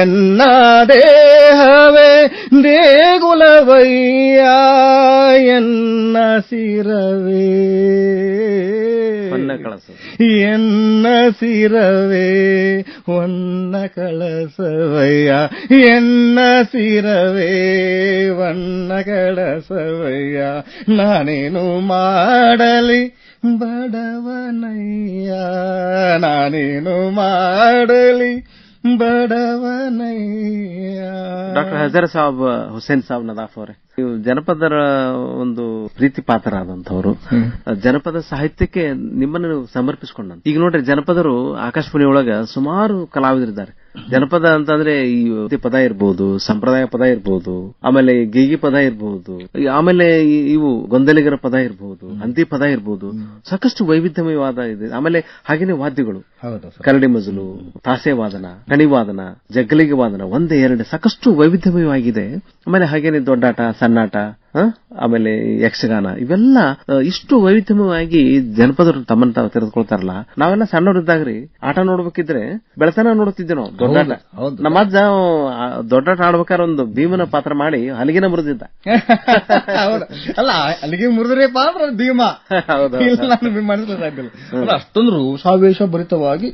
ಎನ್ನ ದೇಹವೇ ದೇಗುಲವಯ್ಯ, ಎನ್ನ ಶಿರವೇ ಎನ್ನ ಶಿರವೇ ಹೊನ್ನ ಕಳಸವಯ್ಯ, ಎನ್ನ ಶಿರವೇ ವನ್ನ ಕಳಸವಯ್ಯ, ನಾನೇನು ಮಾಡಲಿ ಬಡವನಯ್ಯ, ನಾನೇನು ಮಾಡಲಿ ಬಡವನಯ್ಯ. ಡಾಕ್ಟರ್ ಹಜರ್ ಸಾಬ್ ಹುಸೇನ್ ಸಾಬ್ ನದಾಫ್ ಅವರೇ, ನೀವು ಜನಪದರ ಒಂದು ಪ್ರೀತಿ ಪಾತ್ರರಾದಂಥವ್ರು. ಜನಪದ ಸಾಹಿತ್ಯಕ್ಕೆ ನಿಮ್ಮನ್ನು ಸಮರ್ಪಿಸಿಕೊಂಡ. ಈಗ ನೋಡ್ರಿ, ಜನಪದರು ಆಕಾಶವಾಣಿ ಒಳಗ ಸುಮಾರು ಕಲಾವಿದರಿದ್ದಾರೆ. ಜನಪದ ಅಂತಂದ್ರೆ ಈ ಪದ ಇರ್ಬೋದು, ಸಂಪ್ರದಾಯ ಪದ ಇರ್ಬೋದು, ಆಮೇಲೆ ಗೀಗಿ ಪದ ಇರ್ಬೋದು, ಆಮೇಲೆ ಇವು ಗೊಂದಲಿಗರ ಪದ ಇರ್ಬೋದು, ಹಂತಿ ಪದ ಇರ್ಬೋದು, ಸಾಕಷ್ಟು ವೈವಿಧ್ಯಮಯವಾದ ಇದೆ. ಆಮೇಲೆ ಹಾಗೇನೆ ವಾದ್ಯಗಳು, ಕರಡಿ ಮಜಲು, ತಾಸೆ ವಾದನ, ಕಣಿವಾದನ, ಜಗ್ಗಲಿಗೆ ವಾದನ, ಒಂದೇ ಎರಡು ಸಾಕಷ್ಟು ವೈವಿಧ್ಯಮಯವಾಗಿದೆ. ಆಮೇಲೆ ಹಾಗೇನೆ ದೊಡ್ಡಾಟ, ಸಣ್ಣಾಟ, ಆಮೇಲೆ ಯಕ್ಷಗಾನ, ಇವೆಲ್ಲ ಇಷ್ಟು ವೈವಿಧ್ಯಮಯವಾಗಿ ಜನಪದರು ತಮ್ಮನ್ನು ತಾವು ತೆರೆದುಕೊಳ್ತಾರಲ್ಲ. ನಾವೆಲ್ಲ ಸಣ್ಣವರಿದ್ದಾಗ್ರಿ ಆಟ ನೋಡ್ಬೇಕಿದ್ರೆ ಬೆಳತನ ನೋಡುತ್ತಿದ್ದೆ ನಾವು. ದೊಡ್ಡಾಟ ನಮ್ಮ ಅಜ್ಜ ದೊಡ್ಡಾಟ ಆಡ್ಬೇಕಾದ್ರೆ ಒಂದು ಭೀಮನ ಪಾತ್ರ ಮಾಡಿ ಹಲಿಗೆನ ಮುರಿದಿದ್ದ. ಅಲ್ಲ, ಅಲ್ಲಿಗೆ ಮುರಿದ್ರೆ ಪಾತ್ರ ಭೀಮ. ಅಷ್ಟೊಂದು ಸಾವೇಶ ಭರಿತವಾಗಿ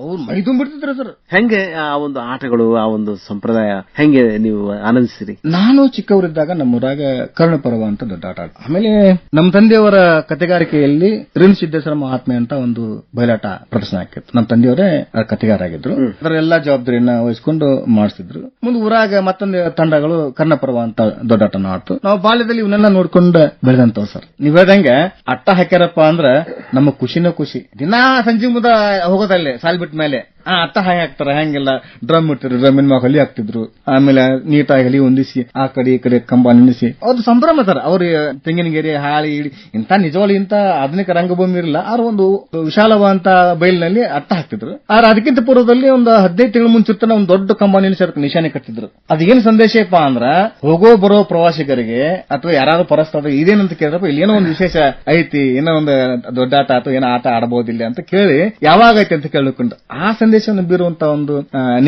ಅವ್ರು ಮೈ ತುಂಬಿಡ್ತಿದ್ರು ಸರ್. ಹೆಂಗೆ ಆ ಒಂದು ಆಟಗಳು, ಆ ಒಂದು ಸಂಪ್ರದಾಯ ಹೆಂಗೆ ನೀವು ಆನಂದಿಸಿರಿ? ನಾನು ಚಿಕ್ಕವರಿದ್ದಾಗ ನಮ್ಮೂರಾಗ ಕರ್ಣಪರ್ವ ಅಂತ ದೊಡ್ಡ ಆಟ. ಆಮೇಲೆ ನಮ್ಮ ತಂದೆಯವರ ಕತೆಗಾರಿಕೆಯಲ್ಲಿ ರಿನ್ ಸಿದ್ದೇಶ್ವರ ಮಹಾತ್ಮೆ ಅಂತ ಒಂದು ಬಯಲಾಟ ಪ್ರದರ್ಶನ ಆಗಿತ್ತು. ನಮ್ಮ ತಂದೆಯವರೇ ಕತೆಗಾರ ಆಗಿದ್ರು. ಅದರ ಎಲ್ಲಾ ಜವಾಬ್ದಾರಿಯನ್ನ ವಹಿಸಿಕೊಂಡು ಮಾಡಿಸಿದ್ರು. ಮುಂದೆ ಊರಾಗ ಮತ್ತೊಂದು ತಂಡಗಳು ಕರ್ಣಪರ್ವ ಅಂತ ದೊಡ್ಡಾಟನ ಆಡ್ತು. ನಾವು ಬಾಲ್ಯದಲ್ಲಿ ಇವನ್ನೆಲ್ಲ ನೋಡ್ಕೊಂಡು ಬೆಳೆದಂತವ್ ಸರ್. ನೀವ್ ಹೇಳ್ದಂಗೆ ಅಟ್ಟ ಹಾಕ್ಯಾರಪ್ಪ ಅಂದ್ರ ನಮ್ಮ ಖುಷಿನೋ ಖುಷಿ. ದಿನಾ ಸಂಜೆ ಮುದ ಹೋಗೋದಲ್ಲೇ ಸಾಲ್ ಬಿಟ್ಟ ಮೇಲೆ ಅಟ್ಟ ಹಾಯ್ ಹಾಕ್ತಾರ, ಹೆಂಗೆಲ್ಲ ಡ್ರಮ್ ಇಟ್ಟಿದ್ರು, ಡ್ರಮ್ಮಿನ ಮ್ಯಾಗ ಹಲಿ ಹಾಕ್ತಿದ್ರು. ಆಮೇಲೆ ನೀಟಾಗಿ ಹಲಿ ಹೊಂದಿಸಿ ಆ ಕಡೆ ಈ ಕಡೆ ಕಂಬ ನಿಲ್ಲಿಸಿ ಅವ್ರದ್ದು ಸಂಭ್ರಮ ಸರ್. ಅವ್ರ ತೆಂಗಿನಗೆರೆ, ಹಾಳಿ, ಇಡಿ ಇಂತ ನಿಜವಾಗ್ಲು ಇಂತ ಆಧುನಿಕ ರಂಗಭೂಮಿ ಇರಲ್ಲ. ಅವ್ರ ಒಂದು ವಿಶಾಲವಾದಂತ ಬಯಲಿನಲ್ಲಿ ಅಟ್ಟ ಹಾಕ್ತಿದ್ರು. ಆದ್ರೆ ಅದಕ್ಕಿಂತ ಪೂರ್ವದಲ್ಲಿ ಒಂದು 15 ತಿಂಗಳ ಮುಂಚಿರ್ತಾನೆ ಒಂದು ದೊಡ್ಡ ಕಂಬ ನಿಲ್ಲಿಸಿ ಅದಕ್ಕೆ ನಿಶಾನೆ ಕಟ್ಟಿದ್ರು. ಅದೇನ್ ಸಂದೇಶಪ್ಪ ಅಂದ್ರ, ಹೋಗೋ ಬರೋ ಪ್ರವಾಸಿಗರಿಗೆ ಅಥವಾ ಯಾರಾದ್ರೂ ಪರಸ್ತಾದ ಇದೇನಂತ ಕೇಳಿದ್ರಪ್ಪ, ಇಲ್ಲಿ ಏನೋ ಒಂದು ವಿಶೇಷ ಐತಿ, ಏನೋ ಒಂದು ದೊಡ್ಡ ಆಟ ಅಥವಾ ಏನೋ ಆಟ ಆಡಬಹುದಿಲ್ಲ ಅಂತ ಕೇಳಿ ಯಾವಾಗ ಐತಿ ಅಂತ ಕೇಳ್ಕೊಂಡು ಆ ಸಂದೇಶ ಸಂದೇಶವನ್ನು ಬೀರುವಂತಹ ಒಂದು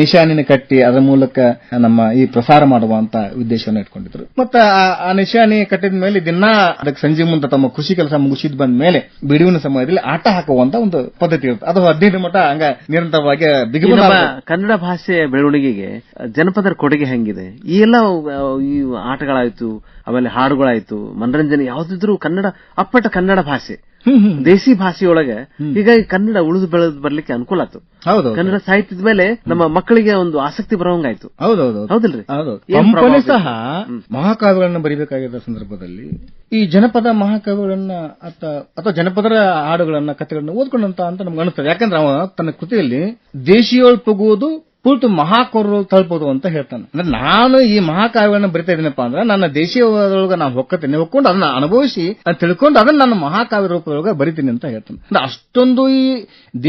ನಿಶಾನಿನ ಕಟ್ಟಿ ಅದರ ಮೂಲಕ ನಮ್ಮ ಈ ಪ್ರಸಾರ ಮಾಡುವಂತ ಉದ್ದೇಶವನ್ನು ಇಟ್ಕೊಂಡಿದ್ರು. ಮತ್ತೆ ಆ ನಿಶಾನಿ ಕಟ್ಟಿದ ಮೇಲೆ ದಿನಾ ಅದಕ್ಕೆ ಸಂಜೆ ಮುಂದೆ ತಮ್ಮ ಕೃಷಿ ಕೆಲಸ ಮುಗಿಸಿದ್ ಬಂದ ಮೇಲೆ ಬಿಡುವಿನ ಸಮಯದಲ್ಲಿ ಆಟ ಹಾಕುವಂತ ಒಂದು ಪದ್ಧತಿ ಇರುತ್ತೆ. ಅದು 15 ಮಠ ಹಂಗ ನಿರಂತರವಾಗಿ ಕನ್ನಡ ಭಾಷೆಯ ಬೆಳವಣಿಗೆಗೆ ಜನಪದರ ಕೊಡುಗೆ ಹೆಂಗಿದೆ? ಈ ಎಲ್ಲ ಈ ಆಟಗಳಾಯ್ತು, ಆಮೇಲೆ ಹಾಡುಗಳಾಯ್ತು, ಮನರಂಜನೆ ಯಾವ್ದಿದ್ರು ಕನ್ನಡ ಅಪ್ಪಟ ಕನ್ನಡ ಭಾಷೆ, ದೇಸಿ ಭಾಷೆಯೊಳಗೆ ಹೀಗಾಗಿ ಕನ್ನಡ ಉಳಿದು ಬೆಳೆದು ಬರ್ಲಿಕ್ಕೆ ಅನುಕೂಲ ಆಯ್ತು. ಹೌದು, ಕನ್ನಡ ಸಾಹಿತ್ಯದ ಮೇಲೆ ನಮ್ಮ ಮಕ್ಕಳಿಗೆ ಒಂದು ಆಸಕ್ತಿ ಬರೋಂಗಾಯ್ತು. ಹೌದಿಲ್ರಿ? ಕಂಪನಿ ಸಹ ಮಹಾಕಾವ್ಯಗಳನ್ನ ಬರೀಬೇಕಾಗಿದ್ದ ಸಂದರ್ಭದಲ್ಲಿ ಈ ಜನಪದ ಮಹಾಕಾವ್ಯಗಳನ್ನ ಅಥವಾ ಜನಪದರ ಹಾಡುಗಳನ್ನ ಕಥೆಗಳನ್ನ ಓದ್ಕೊಂಡಂತ ಅಂತ ನಮ್ಗೆ ಅನಿಸ್ತದೆ. ಯಾಕಂದ್ರೆ ಅವ ತನ್ನ ಕೃತಿಯಲ್ಲಿ ದೇಶಿಯೊಳಪಗುವುದು ಪೂರ್ತಿ ಮಹಾಕೌರರು ತಲುಪೋದು ಅಂತ ಹೇಳ್ತಾನೆ. ಅಂದ್ರೆ ನಾನು ಈ ಮಹಾಕಾವ್ಯಗಳನ್ನ ಬರಿತಾ ಇದ್ದೀನಪ್ಪ ಅಂದ್ರೆ ನನ್ನ ದೇಶೀಯದೊಳಗೆ ನಾನು ಹೊಕ್ಕೊಂಡು ಅದನ್ನ ಅನುಭವಿಸಿ ತಿಳ್ಕೊಂಡು ಅದನ್ನ ನನ್ನ ಮಹಾಕಾವ್ಯ ರೂಪದೊಳಗೆ ಬರಿತೀನಿ ಅಂತ ಹೇಳ್ತಾನೆ. ಅಂದ್ರೆ ಅಷ್ಟೊಂದು ಈ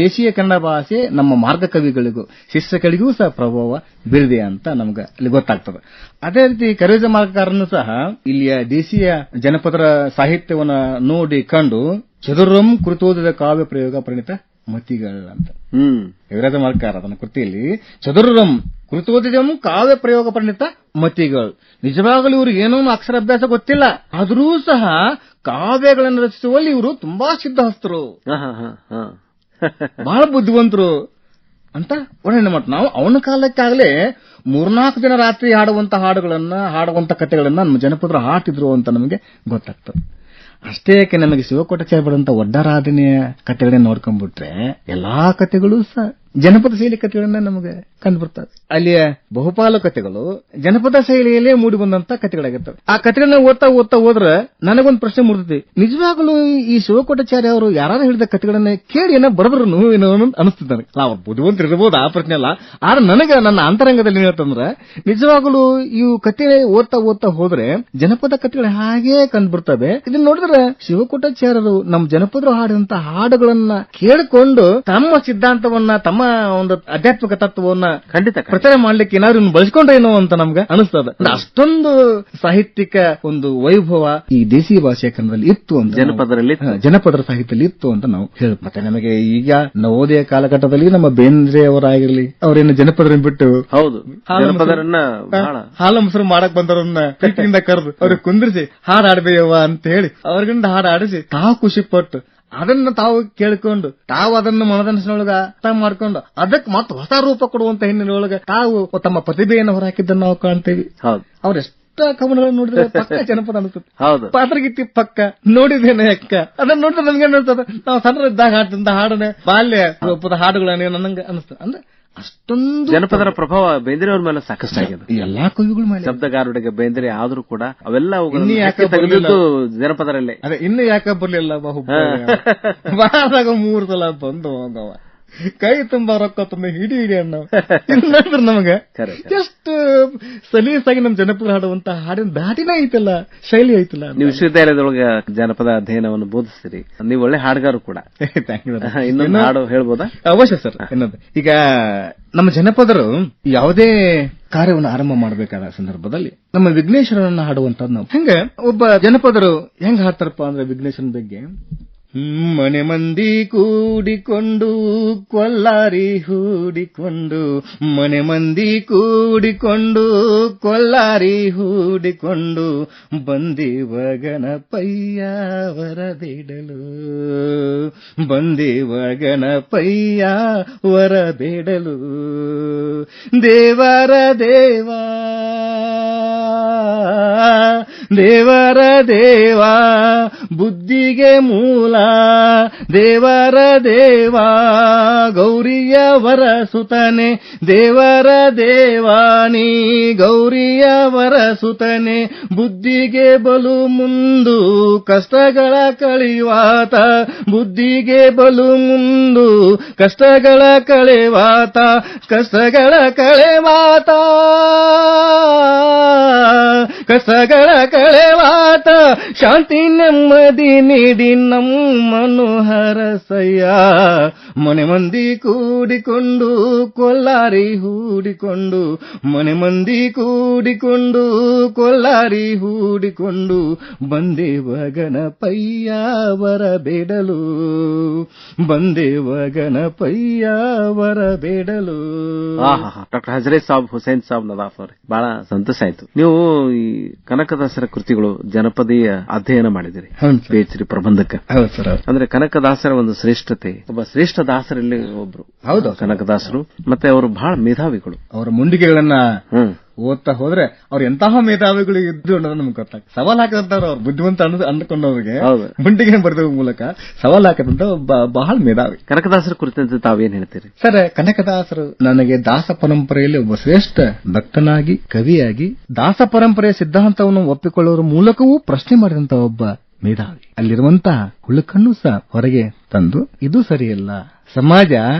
ದೇಶೀಯ ಕನ್ನಡ ಭಾಷೆ ನಮ್ಮ ಮಾರ್ಗ ಕವಿಗಳಿಗೂ ಶಿಷ್ಯಗಳಿಗೂ ಸಹ ಪ್ರಭಾವ ಬೀರಿದೆ ಅಂತ ನಮ್ಗೆ ಅಲ್ಲಿ ಗೊತ್ತಾಗ್ತದೆ. ಅದೇ ರೀತಿ ಕರೇಜ ಮಾರ್ಗಕಾರನು ಸಹ ಇಲ್ಲಿಯ ದೇಶೀಯ ಜನಪದರ ಸಾಹಿತ್ಯವನ್ನ ನೋಡಿ ಕಂಡು ಚದುರಂ ಕುರಿತೋದಿದ ಕಾವ್ಯ ಪ್ರಯೋಗ ಪರಿಣಿತ ಮತಿಗಳು ಅಂತ ಕವಿರಾಜ ಮಾರ್ಗಕಾರ ಅದನ್ನ ಕೃತಿಯಲ್ಲಿ ಚದುರಂ ಕುರಿತೋದಿದಂ ಕಾವ್ಯ ಪ್ರಯೋಗ ಪರಿಣಿತ ಮತಿಗಳು. ನಿಜವಾಗಲೂ ಇವ್ರಿಗೆ ಏನೋ ಅಕ್ಷರಾಭ್ಯಾಸ ಗೊತ್ತಿಲ್ಲ, ಆದರೂ ಸಹ ಕಾವ್ಯಗಳನ್ನು ರಚಿಸುವಲ್ಲಿ ಇವರು ತುಂಬಾ ಸಿದ್ಧಹಸ್ತರು, ಬಹಳ ಬುದ್ಧಿವಂತರು ಅಂತ ವರ್ಣನೆ ಮಾಡ್ತಾರೆ. ನಾವು ಅವನ ಕಾಲಕ್ಕಾಗಲೇ 3-4 ದಿನ ರಾತ್ರಿ ಹಾಡುವಂತ ಕಥೆಗಳನ್ನ ನಮ್ಮ ಜನಪದರು ಹಾಡ್ತಿದ್ರು ಅಂತ ನಮಗೆ ಗೊತ್ತಾಗ್ತದೆ. ಅಷ್ಟೇ ಯಾಕೆ ನಮಗೆ ಶಿವಕೋಟಾಚಾರ್ಯ ಬರೆದಂತ ಒಡ್ಡರಾಧನೆಯ ಕಥೆಗಳನ್ನ ನೋಡ್ಕೊಂಡ್ಬಿಟ್ರೆ ಎಲ್ಲಾ ಕಥೆಗಳು ಸಹ ಜನಪದ ಶೈಲಿ ಕಥೆಗಳನ್ನ ನಮಗೆ ಕಂಡುಬರ್ತವೆ. ಅಲ್ಲಿಯ ಬಹುಪಾಲು ಕಥೆಗಳು ಜನಪದ ಶೈಲಿಯಲ್ಲೇ ಮೂಡಿ ಬಂದಂತ ಕಥೆಗಳಾಗಿರ್ತವೆ. ಆ ಕಥೆಗಳನ್ನ ಓದ್ತಾ ಹೋದ್ರೆ ನನಗೊಂದು ಪ್ರಶ್ನೆ ಮೂಡ್ತೈತಿ, ನಿಜವಾಗ್ಲೂ ಈ ಶಿವಕೋಟಾಚಾರ್ಯ ಅವರು ಯಾರು ಹೇಳಿದ ಕಥೆಗಳನ್ನ ಕೇಳಿ ಏನೋ ಬರೆದ್ರು ಏನೋ ಅನಿಸ್ತದೆ. ಅವ್ರು ಬುದ್ಧಿವಂತರು ಇರಬಹುದು, ಆ ಪ್ರಶ್ನೆ ಅಲ್ಲ. ಆದ್ರೆ ನನಗೆ ನನ್ನ ಅಂತರಂಗದಲ್ಲಿ ಹೇಳ್ತಂದ್ರೆ ನಿಜವಾಗ್ಲೂ ಇವು ಕಥೆ ಓದ್ತಾ ಹೋದ್ರೆ ಜನಪದ ಕಥೆಗಳು ಹಾಗೇ ಕಂಡುಬರ್ತವೆ. ಇದನ್ನ ನೋಡಿದ್ರೆ ಶಿವಕೋಟಾಚಾರ್ಯರು ನಮ್ಮ ಜನಪದರು ಹಾಡಿದಂತ ಹಾಡುಗಳನ್ನ ಕೇಳಿಕೊಂಡು ತಮ್ಮ ಸಿದ್ಧಾಂತವನ್ನ ತಮ್ಮ ಒಂದು ಆಧ್ಯಾತ್ಮಿಕ ತತ್ವವನ್ನ ಖಂಡಿತ ಪ್ರಚಾರ ಮಾಡ್ಲಿಕ್ಕೆ ಏನಾದ್ರು ಬಳಸ್ಕೊಂಡ್ರೇನೋ ಅಂತ ನಮ್ಗೆ ಅನಿಸ್ತದೆ. ಅಷ್ಟೊಂದು ಸಾಹಿತ್ಯಿಕ ಒಂದು ವೈಭವ ಈ ದೇಸಿ ಭಾಷೆಯ ಕನ್ನಡದಲ್ಲಿ ಇತ್ತು ಅಂತ, ಜನಪದರ ಸಾಹಿತ್ಯದಲ್ಲಿ ಇತ್ತು ಅಂತ ನಾವು ಹೇಳ. ಮತ್ತೆ ನಮಗೆ ಈಗ ನವೋದಯ ಕಾಲಘಟ್ಟದಲ್ಲಿ ನಮ್ಮ ಬೇಂದ್ರೆ ಅವರಾಗಿರ್ಲಿ ಅವರೇನು ಜನಪದರನ್ನ ಬಿಟ್ಟು ಹಾಲು ಮೊಸರು ಮಾಡಕ್ ಬಂದವರನ್ನ ಕಟ್ಟಿಯಿಂದ ಕರೆದು ಅವ್ರಿಗೆ ಕುಂದ್ರಿಸಿ ಹಾಡು ಆಡ್ಬೇಯವ್ವ ಅಂತ ಹೇಳಿ ಅವ್ರಿಗಿಂದ ಹಾಡು ಆಡಿಸಿ ತಾವು ಖುಷಿ ಪಟ್ಟು ಅದನ್ನ ತಾವು ಕೇಳಿಕೊಂಡು ತಾವು ಅದನ್ನು ಮನದನಸಿನೊಳಗ ಅರ್ಥ ಮಾಡ್ಕೊಂಡು ಅದಕ್ಕೆ ಮತ್ತೆ ಹೊಸ ರೂಪ ಕೊಡುವಂತ ಹಿನ್ನೆಲೆಯೊಳಗ ತಾವು ತಮ್ಮ ಪ್ರತಿಭೆಯನ್ನು ಹೊರಹಾಕಿದ್ದನ್ನು ನಾವು ಕಾಣ್ತೇವೆ. ಅವ್ರೆಷ್ಟ ಕವನಗಳನ್ನು ನೋಡಿದ್ರೆ ಪಕ್ಕ ಜನಪದ ಅನಿಸುತ್ತೆ. ಪಾತ್ರಗೀತಿ ಪಕ್ಕ ನೋಡಿದೇನೆ ಅಕ್ಕ ಅದನ್ನ ನೋಡಿದ್ರೆ ನಮ್ಗೆ ಅನಿಸ್ತದೆ ನಾವು ಸಣ್ಣರಿದ್ದಾಗ ಹಾಡ್ತಿದ್ದ ಹಾಡನೆ ಬಾಲ್ಯ ರೂಪದ ಹಾಡುಗಳನ್ನೇ ನನಗೆ ಅನಿಸ್ತದೆ. ಅಂದ್ರೆ ಅಷ್ಟೊಂದು ಜನಪದರ ಪ್ರಭಾವ ಬೇಂದ್ರೆಯವ್ರ ಮೇಲೆ ಸಾಕಷ್ಟು ಆಗಿದೆ. ಎಲ್ಲಾ ಕವಿಗಳ ಮೇಲೆ ಶಬ್ದಗಾರುಡಿಗೆ ಬೇಂದ್ರೆ ಆದ್ರೂ ಕೂಡ ಅವೆಲ್ಲ ತೆಗೆದಿದ್ದು ಜನಪದರಲ್ಲೇ. ಅದೇ ಇನ್ನು ಯಾಕೆ ಬರ್ಲಿಲ್ಲ ಬಾದಾಗ 3 ಸಲ ಬಂದು ಹೋಗವ ಕೈ ತುಂಬಾ ರೊಕ್ಕ ತುಂಬ ಹಿಡಿ ಅಣ್ಣ ನಮಗೆ ಎಷ್ಟು ಸಲೀಸಾಗಿ ನಮ್ ಜನಪದ ಹಾಡುವಂತ ಹಾಡಿನ ದಾಟಿನ ಐತಲ್ಲ, ಶೈಲಿ ಐತಲ್ಲ. ನೀವು ವಿಶ್ವವಿದ್ಯಾಲಯದೊಳಗೆ ಜನಪದ ಅಧ್ಯಯನವನ್ನು ಬೋಧಿಸ್ತೀರಿ, ನೀವು ಒಳ್ಳೆ ಹಾಡುಗಾರು ಕೂಡ. ಇನ್ನೊಂದು ಹಾಡು ಹೇಳ್ಬೋದಾ? ಅವಶ್ಯ ಸರ್. ಏನದು ಈಗ ನಮ್ಮ ಜನಪದರು ಯಾವುದೇ ಕಾರ್ಯವನ್ನು ಆರಂಭ ಮಾಡಬೇಕಾದ ಸಂದರ್ಭದಲ್ಲಿ ನಮ್ಮ ವಿಘ್ನೇಶ್ವರನ್ನ ಹಾಡುವಂತದ್ದು ನಾವು ಹೆಂಗ ಒಬ್ಬ ಜನಪದರು ಹೆಂಗ್ ಹಾಡ್ತಾರಪ್ಪ ಅಂದ್ರೆ ವಿಘ್ನೇಶ್ವರನ ಬಗ್ಗೆ ಮನೆ ಮಂದಿ ಕೂಡಿಕೊಂಡು ಕೊಲ್ಲಾರಿ ಹೂಡಿಕೊಂಡು, ಮನೆ ಮಂದಿ ಕೂಡಿಕೊಂಡು ಕೊಲ್ಲಾರಿ ಹೂಡಿಕೊಂಡು ಬಂದಿವ ಗಣಪಯ್ಯ ವರಬೇಡಲು, ಬಂದಿವ ಗಣಪಯ್ಯ ವರಬೇಡಲು. ದೇವರ ದೇವಾ ದೇವರ ದೇವಾ ಬುದ್ಧಿಗೆ ಮೂಲ, ದೇವರ ದೇವಾ ಗೌರಿಯ ವರಸುತನೆ, ದೇವರ ದೇವಾನಿ ಗೌರಿಯ ವರಸುತನೆ. ಬುದ್ಧಿಗೆ ಬಲು ಮುಂದು ಕಷ್ಟಗಳ ಕಳೆವಾತ, ಬುದ್ಧಿಗೆ ಬಲು ಮುಂದು ಕಷ್ಟಗಳ ಕಳೆವಾತ, ಕಷ್ಟಗಳ ಕಳೆವಾತ, ಕಷ್ಟಗಳ ಕಳೆವಾತ. ಶಾಂತಿ ನೆಮ್ಮದಿ ನೀಡಿ ನಮ್ಮನು ಹರಸಯ್ಯ, ಮನೆ ಮಂದಿ ಕೂಡಿಕೊಂಡು ಕೊಲ್ಲಾರಿ ಹೂಡಿಕೊಂಡು ಮನೆ ಮಂದಿ ಕೂಡಿಕೊಂಡು ಕೊಲ್ಲಾರಿ ಹೂಡಿಕೊಂಡು ಬಂದೇವ ಗಣಪಯ್ಯ ಬರಬೇಡಲು ಬಂದೇವ ಗಣಪಯ್ಯ ಬರಬೇಡಲು. ಡಾಕ್ಟರ್ ಹಜರೇ ಸಾಬ್ ಹುಸೇನ್ ಸಾಬ್ ನದಾಫ್ ಅವರೇ, ಬಹಳ ಸಂತೋಷ ಆಯ್ತು. ನೀವು ಈ ಕನಕದಾಸರ ಕೃತಿಗಳು ಜನಪದೀಯ ಅಧ್ಯಯನ ಮಾಡಿದಿರಿ, PhD ಪ್ರಬಂಧಕ. ಅಂದ್ರೆ ಕನಕದಾಸರ ಒಂದು ಶ್ರೇಷ್ಠತೆ, ಒಬ್ಬ ಶ್ರೇಷ್ಠ ದಾಸರಲ್ಲಿ ಒಬ್ರು. ಹೌದು, ಕನಕದಾಸರು. ಮತ್ತೆ ಅವರು ಬಹಳ ಮೇಧಾವಿಗಳು. ಅವರ ಮುಂಡಿಗೆಗಳನ್ನ ಓದ್ತಾ ಹೋದ್ರೆ ಅವ್ರು ಎಂತಹ ಮೇಧಾವಿಗಳು ಇದ್ದು ಅನ್ನೋದು ನಮ್ಗೆ ಗೊತ್ತಾಗ್ತದೆ. ಸವಾಲ್ ಹಾಕದಂತವ್ರು ಅವ್ರು ಬುದ್ಧಿವಂತ ಅಂದ್ಕೊಂಡವ್ರಿಗೆ ಮುಂಡಿಗೆ ಬರೆದ ಮೂಲಕ ಸವಾಲ್ ಹಾಕದಂತ ಬಹಳ ಮೇಧಾವಿ. ಕನಕದಾಸರ ಕುರಿತಂತೆ ತಾವೇನ್ ಹೇಳ್ತೀರಿ ಸರ್? ಕನಕದಾಸರು ನನಗೆ ದಾಸ ಪರಂಪರೆಯಲ್ಲಿ ಒಬ್ಬ ಶ್ರೇಷ್ಠ ಭಕ್ತನಾಗಿ, ಕವಿಯಾಗಿ, ದಾಸ ಪರಂಪರೆಯ ಸಿದ್ಧಾಂತವನ್ನು ಒಪ್ಪಿಕೊಳ್ಳುವ ಮೂಲಕವೂ ಪ್ರಶ್ನೆ ಮಾಡಿದಂತ ಒಬ್ಬ ಮೇಧಾವಿ. ಅಲ್ಲಿರುವಂತಹ ಹುಳುಕನ್ನು ಸಹ ಹೊರಗೆ ತಂದು ಇದು ಸರಿಯಲ್ಲ, ಸಮಾಜ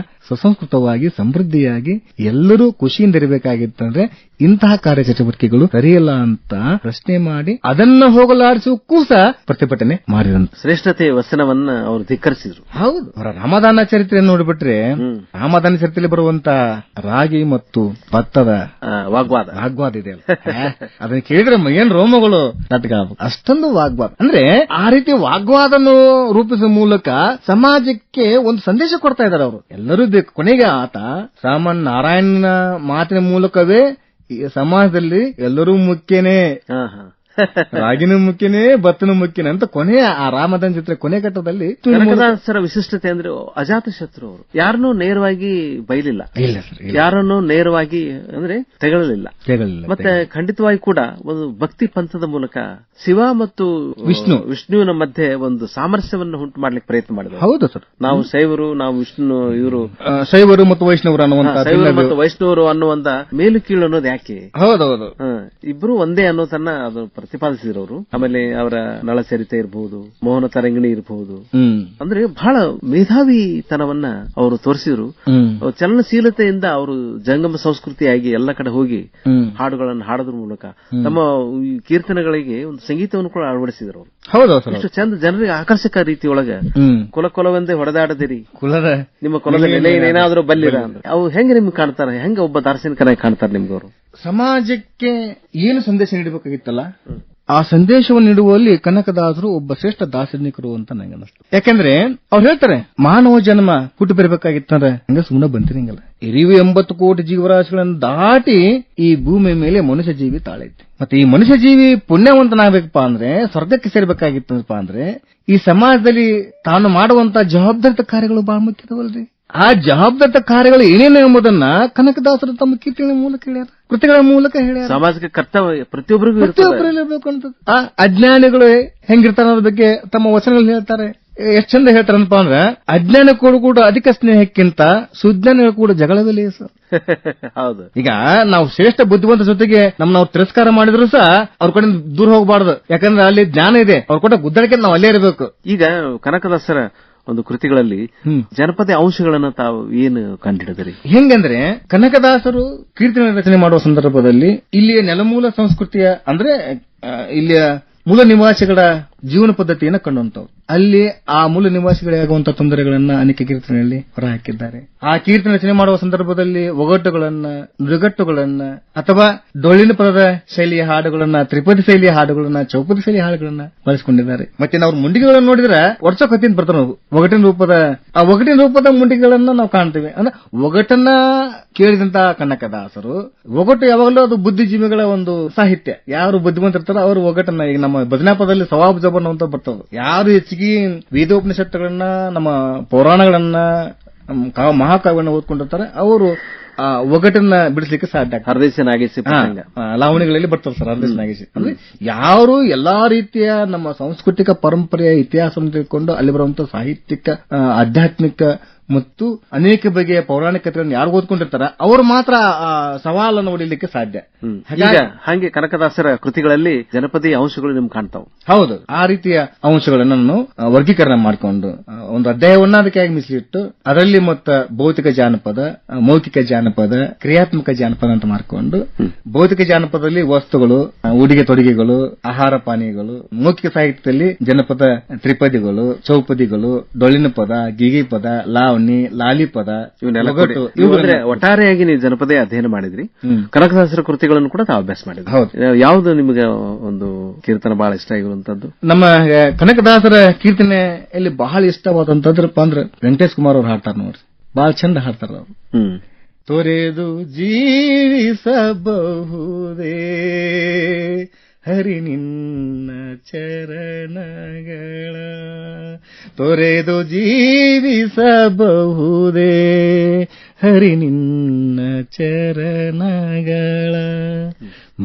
ಸುಸಂಸ್ಕೃತವಾಗಿ ಸಮೃದ್ಧಿಯಾಗಿ ಎಲ್ಲರೂ ಖುಷಿಯಿಂದಿರಬೇಕಾಗಿತ್ತಂದ್ರೆ ಇಂತಹ ಕಾರ್ಯಚಟುವಟಿಕೆಗಳು ಸರಿಯಲ್ಲ ಅಂತ ಪ್ರಶ್ನೆ ಮಾಡಿ ಅದನ್ನ ಹೋಗಲಾಡಿಸೋಕ್ಕೂ ಸಹ ಪ್ರತಿಭಟನೆ ಮಾಡಿದಂತ ಶ್ರೇಷ್ಠತೆಯ ವಚನವನ್ನ ಅವರು ಧಿಕ್ಕರಿಸಿದ್ರು. ಹೌದು, ಅವರ ರಾಮದಾನ ಚರಿತ್ರೆಯನ್ನು ನೋಡಿಬಿಟ್ರೆ ರಾಮದಾನ ಚರಿತ್ರೆಯಲ್ಲಿ ಬರುವಂತ ರಾಗಿ ಮತ್ತು ಭತ್ತದ ವಾಗ್ವಾದ ಇದೆ ಅದನ್ನ ಕೇಳಿದ್ರೆ ಏನ್ ರೋಮಗಳು ನಾಟಕ ಅಷ್ಟೊಂದು ವಾಗ್ವಾದ. ಅಂದ್ರೆ ಆ ರೀತಿ ವಾಗ್ವಾದನ್ನು ರೂಪಿಸುವ ಮೂಲಕ ಸಮಾಜಕ್ಕೆ ಒಂದು ಸಂದೇಶ ಕೊಡ್ತಾ ಇದ್ದಾರೆ ಅವರು. ಎಲ್ಲರೂ ಬೇಕು. ಕೊನೆಗೆ ಆತ ಸಾಮಾನ್ಯ ನಾರಾಯಣನ ಮಾತಿನ ಮೂಲಕವೇ ಈ ಸಮಾಜದಲ್ಲಿ ಎಲ್ಲರೂ ಮುಖ್ಯನೇ, ರಾಗಿನೂ ಮುಖ್ಯನೇ, ಭತ್ತನೂ ಮುಖ್ಯನೇ ಅಂತ ಕೊನೆಯ ಆ ರಾಮದಾನ್ ಚಿತ್ರ ಕೊನೆ ಘಟ್ಟದಲ್ಲಿ. ಕನಕದಾಸರ ವಿಶಿಷ್ಟತೆ ಅಂದ್ರೆ ಅಜಾತ ಶತ್ರು. ಅವರು ಯಾರನ್ನೂ ನೇರವಾಗಿ ಬೈಲಿಲ್ಲ, ಯಾರನ್ನೂ ನೇರವಾಗಿ ಅಂದ್ರೆ ತೆಗಳಲಿಲ್ಲ. ಮತ್ತೆ ಖಂಡಿತವಾಗಿ ಕೂಡ ಒಂದು ಭಕ್ತಿ ಪಂಥದ ಮೂಲಕ ಶಿವ ಮತ್ತು ವಿಷ್ಣುವಿನ ಮಧ್ಯೆ ಒಂದು ಸಾಮರಸ್ಯವನ್ನು ಉಂಟು ಮಾಡ್ಲಿಕ್ಕೆ ಪ್ರಯತ್ನ ಮಾಡಿದ್ರು. ಹೌದು ಸರ್, ನಾವು ಶೈವರು, ನಾವು ವಿಷ್ಣು, ಇವರು ಶೈವರು ಮತ್ತು ವೈಷ್ಣವರು ಅನ್ನುವಂತ ವೈಷ್ಣವರು ಅನ್ನುವಂತ ಮೇಲು ಕೀಳು ಅನ್ನೋದು ಯಾಕೆ? ಹೌದೌದು, ಇಬ್ರು ಒಂದೇ ಅನ್ನೋದನ್ನ ಅದು ಪ್ರತಿಪಾದಿಸಿದ್ರು. ಆಮೇಲೆ ಅವರ ನಳಚರಿತೆ ಇರಬಹುದು, ಮೋಹನ ತರಂಗಿಣಿ ಇರಬಹುದು, ಅಂದ್ರೆ ಬಹಳ ಮೇಧಾವಿತನವನ್ನ ಅವರು ತೋರಿಸಿದ್ರು. ಚಲನಶೀಲತೆಯಿಂದ ಅವರು ಜಂಗಮ ಸಂಸ್ಕೃತಿಯಾಗಿ ಎಲ್ಲ ಕಡೆ ಹೋಗಿ ಹಾಡುಗಳನ್ನು ಹಾಡೋದ್ರ ಮೂಲಕ ನಮ್ಮ ಕೀರ್ತನೆಗಳಿಗೆ ಒಂದು ಸಂಗೀತವನ್ನು ಕೂಡ ಅಳವಡಿಸಿದ್ರು ಅವರು. ಹೌದು, ಎಷ್ಟು ಚಂದ ಜನರಿಗೆ ಆಕರ್ಷಕ ರೀತಿಯೊಳಗೆ ಕುಲವೆಂದೇ ಹೊಡೆದಾಡದಿರಿ, ನಿಮ್ಮ ಕುಲದ ಏನಾದ್ರೂ ಬಲ್ಲಿರ ಅವು ಹೆಂಗೆ ನಿಮ್ಗೆ ಕಾಣ್ತಾರೆ, ಹೆಂಗ ಒಬ್ಬ ದಾರ್ಶನಿಕನಾಗಿ ಕಾಣ್ತಾರೆ ನಿಮ್ಗೆ ಅವರು? ಸಮಾಜಕ್ಕೆ ಏನು ಸಂದೇಶ ನೀಡಬೇಕಾಗಿತ್ತಲ್ಲ ಆ ಸಂದೇಶವನ್ನು ನೀಡುವಲ್ಲಿ ಕನಕದಾಸರು ಒಬ್ಬ ಶ್ರೇಷ್ಠ ದಾರ್ಶನಿಕರು ಅಂತ ನಂಗೆ ಅನಿಸ್ತು. ಯಾಕಂದ್ರೆ ಅವ್ರು ಹೇಳ್ತಾರೆ, ಮಾನವ ಜನ್ಮ ಹುಟ್ಟು ಬರಬೇಕಾಗಿತ್ತಂದ್ರೆ ಹಂಗ ಸುಮ್ಮನೆ ಬಂತಿರಂಗಿಲ್ಲ. 80 ಕೋಟಿ ಜೀವರಾಶಿಗಳನ್ನು ದಾಟಿ ಈ ಭೂಮಿ ಮೇಲೆ ಮನುಷ್ಯ ಜೀವಿ ತಾಳೈತಿ. ಮತ್ತೆ ಈ ಮನುಷ್ಯ ಜೀವಿ ಪುಣ್ಯವಂತನಾಗಬೇಕಪ್ಪ ಅಂದ್ರೆ, ಸ್ವರ್ಗಕ್ಕೆ ಸೇರ್ಬೇಕಾಗಿತ್ತಪ್ಪ ಅಂದ್ರೆ ಈ ಸಮಾಜದಲ್ಲಿ ತಾನು ಮಾಡುವಂತ ಜವಾಬ್ದಾರಿತ ಕಾರ್ಯಗಳು ಬಹಳ ಮುಖ್ಯದವಲ್ರಿ. ಆ ಜವಾಬ್ದಾರಿತ ಕಾರ್ಯಗಳು ಏನೇನು ಎಂಬುದನ್ನ ಕನಕದಾಸರು ತಮ್ಮ ಕೀರ್ತನೆ ಮೂಲಕ ಹೇಳ್ಯಾರ, ಕೃತಿಗಳ ಮೂಲಕ ಹೇಳ್ಯಾರ. ಸಾಮಾಜಿಕ ಕರ್ತವ್ಯ ಪ್ರತಿಯೊಬ್ಬರಿಗೂ ಇರಬೇಕು ಅಂತ. ಆ ಅಜ್ಞಾನಿಗಳು ಹೆಂಗಿರ್ತಾರ ಅನ್ನೋದ್ರ ಬಗ್ಗೆ ತಮ್ಮ ವಚನಗಳು ಹೇಳ್ತಾರೆ. ಎಷ್ಟು ಚಂದ ಹೇಳ್ತಾರಪ್ಪ ಅಂದ್ರೆ, ಅಜ್ಞಾನಿಗಳು ಕೂಡ ಅಧಿಕ ಸ್ನೇಹಕ್ಕಿಂತ ಸುಜ್ಞಾನಿಗಳು ಕೂಡ ಜಗಳವೇ ಲೇಸು. ಹೌದು. ಈಗ ನಾವು ಶ್ರೇಷ್ಠ ಬುದ್ಧಿವಂತ ಜೊತೆಗೆ ನಾವು ತಿರಸ್ಕಾರ ಮಾಡಿದ್ರು ಸಹ ಅವ್ರ ಕಡೆ ದೂರ ಹೋಗಬಾರ್ದು. ಯಾಕಂದ್ರೆ ಅಲ್ಲಿ ಜ್ಞಾನ ಇದೆ, ಅವ್ರ ಕೊಟ್ಟ ಗುದ್ದಳಿಕೆ ನಾವು ಅಲ್ಲೇ ಇರಬೇಕು. ಈಗ ಕನಕದಾಸರ ಒಂದು ಕೃತಿಗಳಲ್ಲಿ ಜನಪದ ಅಂಶಗಳನ್ನ ತಾವು ಏನು ಕಂಡುಹಿಡಿದ್ರಿ? ಹೆಂಗಂದ್ರೆ ಕನಕದಾಸರು ಕೀರ್ತನೆ ರಚನೆ ಮಾಡುವ ಸಂದರ್ಭದಲ್ಲಿ ಇಲ್ಲಿಯ ನೆಲಮೂಲ ಸಂಸ್ಕೃತಿಯ ಅಂದ್ರೆ ಇಲ್ಲಿಯ ಮೂಲ ನಿವಾಸಿಗಳ ಜೀವನ ಪದ್ಧತಿಯನ್ನು ಕಂಡುವಂತವ್ರು. ಅಲ್ಲಿ ಆ ಮೂಲ ನಿವಾಸಿಗಳಾಗುವಂತ ತೊಂದರೆಗಳನ್ನ ಅನೇಕ ಕೀರ್ತನೆಯಲ್ಲಿ ಹೊರಹಾಕಿದ್ದಾರೆ. ಆ ಕೀರ್ತನೆ ರಚನೆ ಮಾಡುವ ಸಂದರ್ಭದಲ್ಲಿ ಒಗಟುಗಳನ್ನ, ಮೃಗಟ್ಟುಗಳನ್ನ ಅಥವಾ ಡೊಳ್ಳಿನ ಪದದ ಶೈಲಿಯ ಹಾಡುಗಳನ್ನ, ತ್ರಿಪದಿ ಶೈಲಿಯ ಹಾಡುಗಳನ್ನ, ಚೌಪದಿ ಶೈಲಿಯ ಹಾಡುಗಳನ್ನ ಬಳಸಿಕೊಂಡಿದ್ದಾರೆ. ಮತ್ತೆ ನಾವು ಮುಂಡಿಗೆಗಳನ್ನು ನೋಡಿದ್ರೆ ವರ್ಷಕತ್ತಿಂದ ಬರ್ತಾರೆ ನಾವು. ಒಗಟಿನ ರೂಪದ ಮುಂಡಿಗೆಗಳನ್ನ ನಾವು ಕಾಣ್ತೇವೆ. ಅಂದ್ರೆ ಒಗಟನ್ನ ಕೇಳಿದಂತ ಕನಕದಾಸರು, ಒಗಟು ಯಾವಾಗಲೂ ಅದು ಬುದ್ಧಿಜೀವಿಗಳ ಒಂದು ಸಾಹಿತ್ಯ. ಯಾರು ಬುದ್ಧಿವಂತಿರ್ತಾರೋ ಅವರು ಒಗಟನ್ನ, ಈಗ ನಮ್ಮ ಭಜನಾಪದಲ್ಲಿ ಸವಾಬ್ ಜಬನ್ ಅಂತ ಬರ್ತವೆ. ಯಾರು ಹೆಚ್ಚಿಗೆ ವೇದೋಪನಿಷತ್ತುಗಳನ್ನ, ನಮ್ಮ ಪೌರಾಣಗಳನ್ನ, ಮಹಾಕಾವ್ಯಗಳನ್ನ ಓದ್ಕೊಂಡಿರ್ತಾರೆ ಅವರು ಒಗಟನ್ನ ಬಿಡಿಸಲಿಕ್ಕೆ ಸಾಧ್ಯ. ಹರದೇಶ ನಾಗೇಶಿ ಲಾವಣಿಗಳಲ್ಲಿ ಬರ್ತಾರೆ ಸರ್. ಹರದೇಶ ನಾಗೇಶಿ ಅಂದ್ರೆ ಯಾರು ಎಲ್ಲಾ ರೀತಿಯ ನಮ್ಮ ಸಾಂಸ್ಕೃತಿಕ ಪರಂಪರೆಯ ಇತಿಹಾಸವನ್ನು ತಿಳ್ಕೊಂಡು ಅಲ್ಲಿ ಬರುವಂತಹ ಸಾಹಿತ್ಯಿಕ, ಆಧ್ಯಾತ್ಮಿಕ ಮತ್ತು ಅನೇಕ ಬಗೆಯ ಪೌರಾಣಿಕತೆಗಳನ್ನು ಯಾರು ಓದ್ಕೊಂಡಿರ್ತಾರ ಅವರು ಮಾತ್ರ ಆ ಸವಾಲನ್ನು ಹೊಡಿಲಿಕ್ಕೆ ಸಾಧ್ಯ. ಹಾಗೆ ಕನಕದಾಸರ ಕೃತಿಗಳಲ್ಲಿ ಜನಪದೀಯ ಅಂಶಗಳು ನಿಮ್ಗೆ ಕಾಣ್ತಾವೆ. ಹೌದು, ಆ ರೀತಿಯ ಅಂಶಗಳನ್ನು ನಾನು ವರ್ಗೀಕರಣ ಮಾಡಿಕೊಂಡು ಒಂದು ಅಧ್ಯಾಯವನ್ನ ಅದಕ್ಕೆ ಮೀಸಲಿಟ್ಟು ಅದರಲ್ಲಿ ಮತ್ತ ಭೌತಿಕ ಜಾನಪದ, ಮೌಖಿಕ ಜಾನಪದ, ಕ್ರಿಯಾತ್ಮಕ ಜಾನಪದ ಅಂತ ಮಾಡಿಕೊಂಡು, ಭೌತಿಕ ಜಾನಪದದಲ್ಲಿ ವಸ್ತುಗಳು, ಉಡುಗೆ ತೊಡುಗೆಗಳು, ಆಹಾರ ಪಾನೀಯಗಳು, ಮೌಖಿಕ ಸಾಹಿತ್ಯದಲ್ಲಿ ಜನಪದ ತ್ರಿಪದಿಗಳು, ಚೌಪದಿಗಳು, ಡೊಳ್ಳಿನ ಪದ, ಗೀಗಿ ಪದ, ಲಾವಣಿ, ಲಾವಣಿ, ಲಾಲಿಪದ, ಇವನ್ನೆಲ್ಲ ಒಗಟು, ಅಂದ್ರೆ ಒಟ್ಟಾರೆಯಾಗಿ ನೀವು ಜನಪದ ಅಧ್ಯಯನ ಮಾಡಿದ್ರಿ. ಕನಕದಾಸರ ಕೃತಿಗಳನ್ನು ಕೂಡ ತಾವು ಅಭ್ಯಾಸ ಮಾಡಿದ್ರಿ. ಯಾವ್ದು ನಿಮಗೆ ಒಂದು ಕೀರ್ತನ ಬಹಳ ಇಷ್ಟ ಆಗಿರುವಂತದ್ದು? ನಮ್ಮ ಕನಕದಾಸರ ಕೀರ್ತನೆಯಲ್ಲಿ ಬಹಳ ಇಷ್ಟವಾದಂತದ್ರಪ್ಪ ಅಂದ್ರೆ ವೆಂಕಟೇಶ್ ಕುಮಾರ್ ಅವ್ರು ಹಾಡ್ತಾರ ನೋಡ್ರಿ, ಬಹಳ ಚಂದ ಹಾಡ್ತಾರ ಅವ್ರು. ತೊರೆದು ಜೀವಿಸಬಹುದೇ ಹರಿ ನಿನ್ನ ಚರಣಗಳ, ತೊರೆದು ಜೀವಿಸಬಹುದೇ ಹರಿ ನಿನ್ನ ಚರಣಗಳ,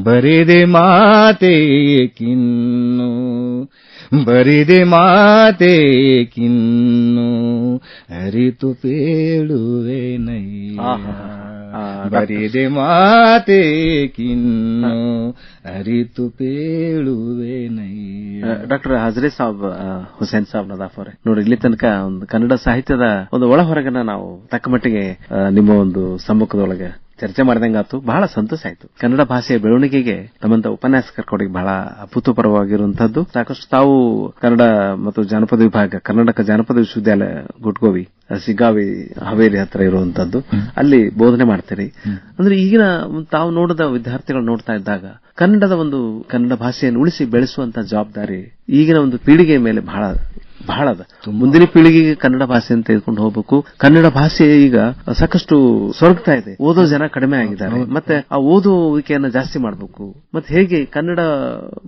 ಬರಿದೆ ಮಾತೆ ಕಿನ್ನು ಬರಿದೆ ಮಾತೆ ಕಿನ್ನು ಅರಿತು ಪೇಳುವೆ ನಯ್ಯ, ಬರಿದೆ ಮಾತೆ ಕಿನ್ನು ಅರಿತು ಪೇಳುವೆ ನಯ್ಯ. ಡಾಕ್ಟರ್ ಹಜರೆ ಸಾಬ್ ಹುಸೇನ್ ಸಾಬ್ ನದಾಫ್ ಅವರೇ, ನೋಡಿ ಇಲ್ಲಿ ತನಕ ಒಂದು ಕನ್ನಡ ಸಾಹಿತ್ಯದ ಒಂದು ಒಳ ಹೊರಗನ್ನ ನಾವು ತಕ್ಕ ಮಟ್ಟಿಗೆ ನಿಮ್ಮ ಒಂದು ಸಮ್ಮುಖದೊಳಗೆ ಚರ್ಚೆ ಮಾಡಿದಂಗಾತು. ಬಹಳ ಸಂತೋಷ ಆಯ್ತು. ಕನ್ನಡ ಭಾಷೆಯ ಬೆಳವಣಿಗೆಗೆ ತಮ್ಮಂತ ಉಪನ್ಯಾಸಕರ ಕೊಡುಗೆ ಬಹಳ ಅಭೂತಪೂರ್ವವಾಗಿರುವಂತದ್ದು. ಸಾಕಷ್ಟು ತಾವು ಕನ್ನಡ ಮತ್ತು ಜಾನಪದ ವಿಭಾಗ ಕರ್ನಾಟಕ ಜಾನಪದ ವಿಶ್ವವಿದ್ಯಾಲಯ ಗುಟ್ಗೋವಿ ಸಿಗ್ಗಾವಿ ಹಾವೇರಿ ಹತ್ರ ಇರುವಂತದ್ದು, ಅಲ್ಲಿ ಬೋಧನೆ ಮಾಡ್ತೀರಿ. ಅಂದ್ರೆ ಈಗಿನ ತಾವು ನೋಡಿದ ವಿದ್ಯಾರ್ಥಿಗಳು ನೋಡ್ತಾ ಇದ್ದಾಗ ಕನ್ನಡ ಭಾಷೆಯನ್ನು ಉಳಿಸಿ ಬೆಳೆಸುವಂತ ಜವಾಬ್ದಾರಿ ಈಗಿನ ಒಂದು ಪೀಳಿಗೆಯ ಮೇಲೆ ಬಹಳ ಅದ. ಮುಂದಿನ ಪೀಳಿಗೆಗೆ ಕನ್ನಡ ಭಾಷೆಯನ್ನು ತೆಗೆದುಕೊಂಡು ಹೋಗಬೇಕು. ಕನ್ನಡ ಭಾಷೆ ಈಗ ಸಾಕಷ್ಟು ಸೊರಗ್ತಾ ಇದೆ, ಓದೋ ಜನ ಕಡಿಮೆ ಆಗಿದ್ದಾರೆ. ಮತ್ತೆ ಆ ಓದುವಿಕೆಯನ್ನ ಜಾಸ್ತಿ ಮಾಡಬೇಕು. ಮತ್ತೆ ಹೇಗೆ ಕನ್ನಡ